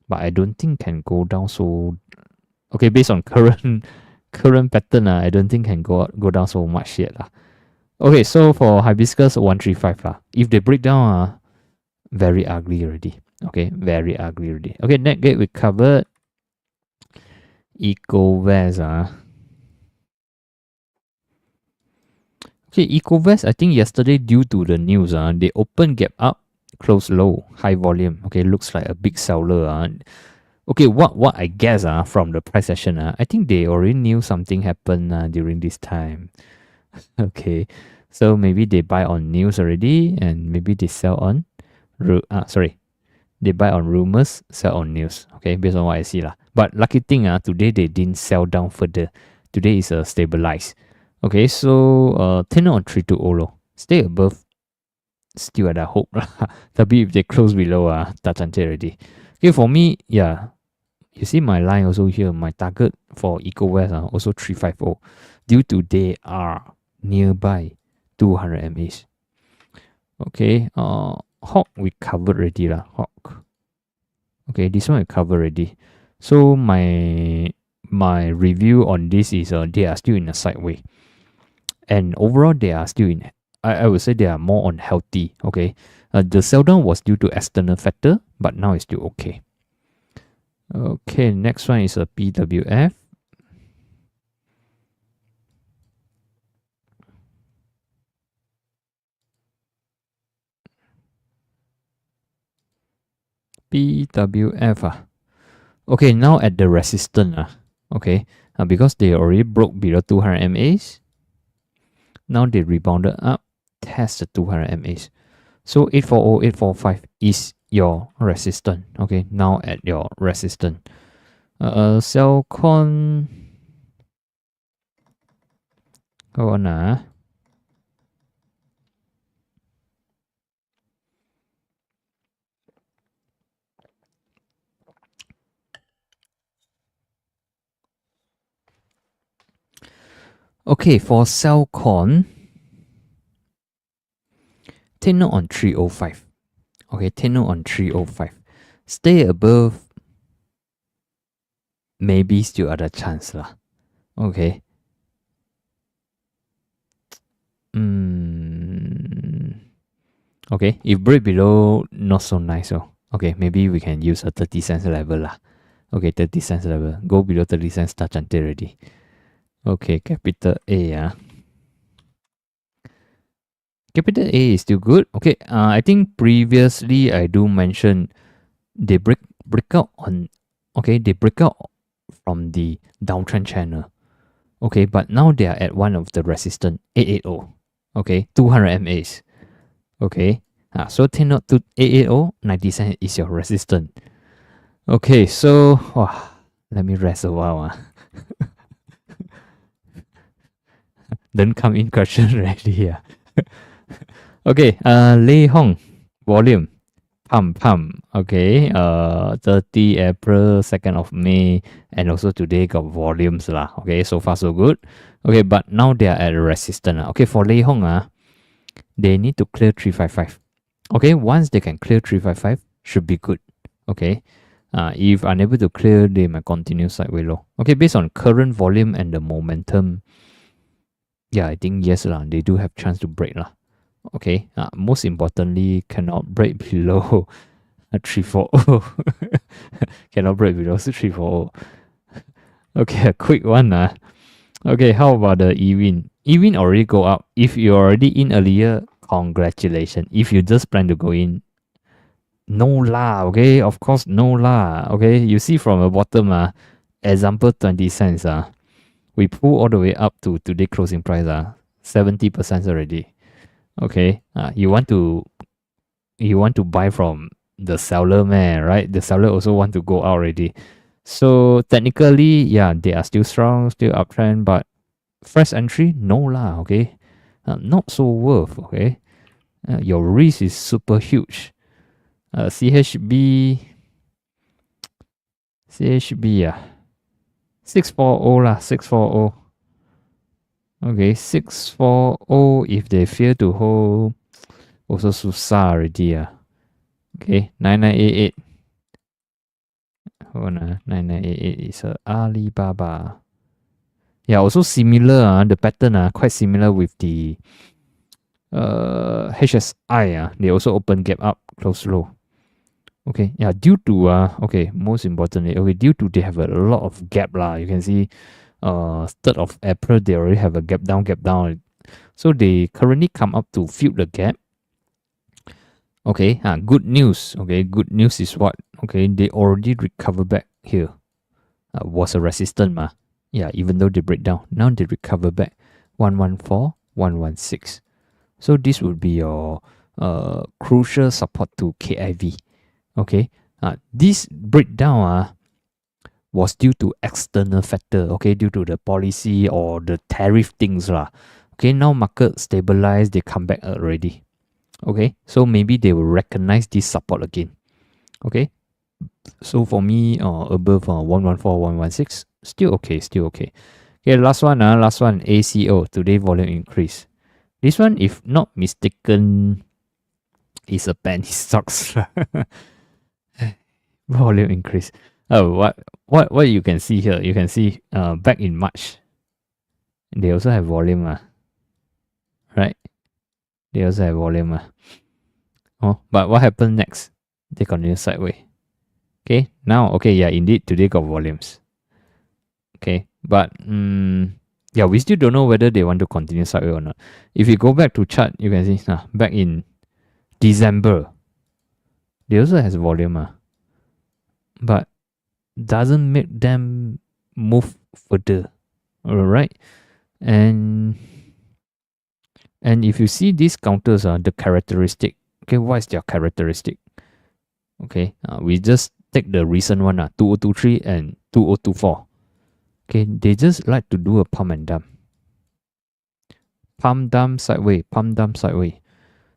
S1: But I don't think can go down so. Okay, based on current pattern, I don't think can go down so much yet lah. Okay, so for hibiscus 135 lah. If they break down, very ugly already. Okay, very ugly already. Okay, Netgate we covered. EcoVest. Okay, EcoVest, I think yesterday due to the news, they open gap up, close low, high volume. Okay, looks like a big seller. Okay, what I guess from the price session, I think they already knew something happened during this time. Okay, so maybe they buy on news already and maybe they sell on, they buy on rumors, sell on news. Okay, based on what I see lah. But lucky thing, today they didn't sell down further. Today is stabilized. Okay, so tenor on 320 stay above, still at a hope lah. Tapi if they close below, tak cantik already. Okay, for me, yeah, you see my line also here. My target for EcoVest also 350 due to they are nearby 200 MAs. Okay, Hawk we covered already lah. Hawk. Okay, this one we covered already. So my review on this is they are still in a sideway. And overall they are still in, I would say they are more on healthy. Okay. The sell down was due to external factor, but now it's still okay. Okay, next one is a PWF. PWF. Okay, now at the resistance. Okay, because they already broke below 200 MAs. Now they rebounded up, test the 200 MAs. So 840, 845 is your resistance. Okay, now at your resistance. Cellcon. Go on. Okay, for Cellcon, tenor on 305. Okay, tenor on 305. stay above, maybe still ada chance lah. Okay. Okay, if break below, not so nice. Oh, okay, maybe we can use a 30 cents level lah. Okay, 30 cents level. Go below 30 cents, touch until already. Okay, capital A. Capital A is still good. Okay, I think previously I do mention they break out on. Okay, they break out from the downtrend channel. Okay, but now they are at one of the resistance 880. Okay, 200 MAs. Okay, so take note to 880, 90 cents is your resistance. Okay, so let me rest a while. Don't come in question already. Okay, Lei Hong, volume, pump. Okay, 30 April, 2nd of May, and also today got volumes lah. Okay, so far so good. Okay, but now they are at resistance. Okay, for Lei Hong, they need to clear 355. Okay, once they can clear 355, should be good. Okay, if unable to clear, they might continue sideways low. Okay, based on current volume and the momentum, yeah, I think yes lah, they do have chance to break lah. Okay, most importantly, cannot break below 340. Cannot break below 340. Okay, a quick one. Okay, how about the EWIN? EWIN already go up. If you're already in earlier, congratulations. If you just plan to go in, no lah, okay? Of course, no lah, okay? You see from the bottom, example 20 cents, we pull all the way up to today closing price, 70% already. Okay, you want to buy from the seller, man, right? The seller also want to go out already. So technically, yeah, they are still strong, still uptrend, but fresh entry, no lah, okay? Not so worth, okay? Your risk is super huge. CHB, 640 lah, 640. Okay, 640, if they fail to hold, also susah already. Okay, 9988. Hold on, 9988 is Alibaba. Yeah, also similar, the pattern quite similar with the HSI. They also open gap up, close low. Okay, yeah, due to okay, most importantly, okay, due to they have a lot of gap lah. You can see 3rd of April they already have a gap down. So they currently come up to fill the gap. Okay, good news. Okay, good news is what? Okay, they already recover back here. Was a resistance Yeah, even though they break down, now they recover back 114, 116. So this would be your crucial support to KIV. Okay, this breakdown was due to external factor. Okay, due to the policy or the tariff things lah. Okay, now market stabilize, they come back already. Okay, so maybe they will recognize this support again. Okay, so for me, above 114, 116, still okay. Okay, last one, ACO, today volume increase. This one, if not mistaken, is a penny stocks. Volume increase. Oh, what you can see here? You can see back in March, they also have volume, right? They also have volume, but what happened next? They continue sideways. Okay, now yeah, indeed today got volumes. Okay, but yeah, we still don't know whether they want to continue sideways or not. If you go back to chart, you can see back in December, they also has volume, but doesn't make them move further. Alright, and if you see these counters, the characteristic. Okay, what is their characteristic? Okay, we just take the recent one, 2023 and 2024. Okay, they just like to do a pump and dump. Pump dump sideways, pump dump sideways.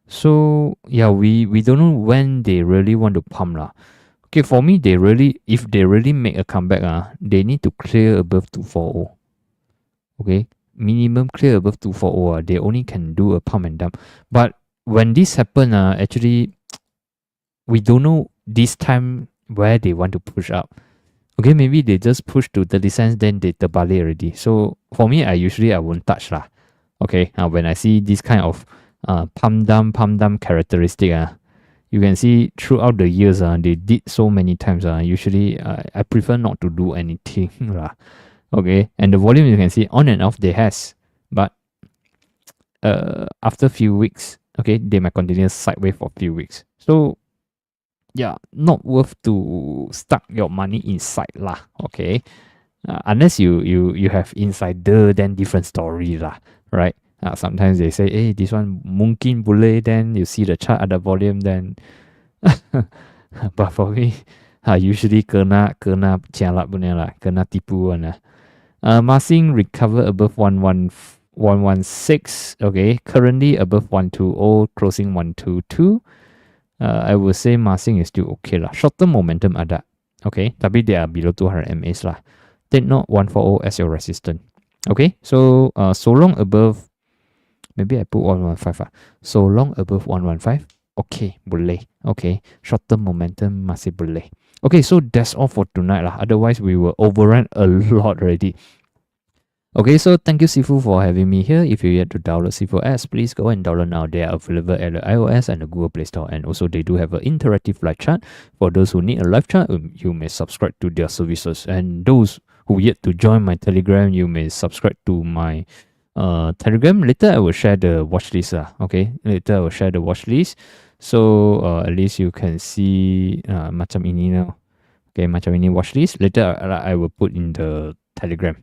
S1: So yeah, we don't know when they really want to pump lah. Okay, for me, if they really make a comeback, they need to clear above 240. Okay, minimum clear above 240. They only can do a pump and dump. But when this happen, actually, we don't know this time where they want to push up. Okay, maybe they just push to 30 cents, then they terbalik already. So for me, I won't touch lah. Okay, when I see this kind of pump dump characteristic, you can see throughout the years, they did so many times. Usually, I prefer not to do anything lah. Okay, and the volume you can see on and off they has, but after few weeks, okay, they might continue sideways for a few weeks. So yeah, not worth to stuck your money inside lah. Okay, unless you have insider, then different story lah, right? Sometimes they say, hey, this one mungkin boleh, then you see the chart at the volume, then but for me, usually kena cialat punya lah, kena tipu one lah. Masing recover above 116, okay, currently above 120, closing 122. I would say Masing is still okay lah. Short-term momentum ada. Okay, tapi they are below 200 MAs lah. Take note 140 as your resistance. Okay, so so long above, maybe I put 115 lah. So long above 115, okay, boleh. Okay, short-term momentum masih boleh. Okay, so that's all for tonight lah. Otherwise, we will overrun a lot already. Okay, so thank you Sifu for having me here. If you're yet to download Sifu apps, please go and download now. They are available at the iOS and the Google Play Store. And also they do have an interactive live chat. For those who need a live chat, you may subscribe to their services. And those who yet to join my Telegram, you may subscribe to my Telegram. Later I will share the watch list. Okay, later I will share the watch list. So at least you can see macam ini now. Okay, macam ini watch list. Later I will put in the Telegram.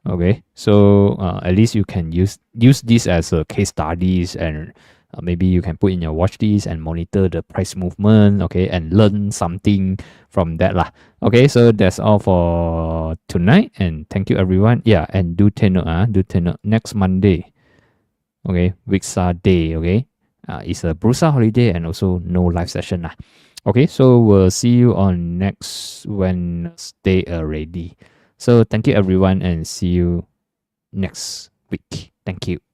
S1: Okay, so at least you can use this as a case studies, and maybe you can put in your watch list and monitor the price movement, okay, and learn something from that lah. Okay, so that's all for tonight, and thank you everyone. Yeah, and do take note, next Monday, okay, Wixar Day, okay, it's a Bursa holiday and also no live session lah. Okay, so we'll see you on next Wednesday already. So thank you everyone and see you next week. Thank you.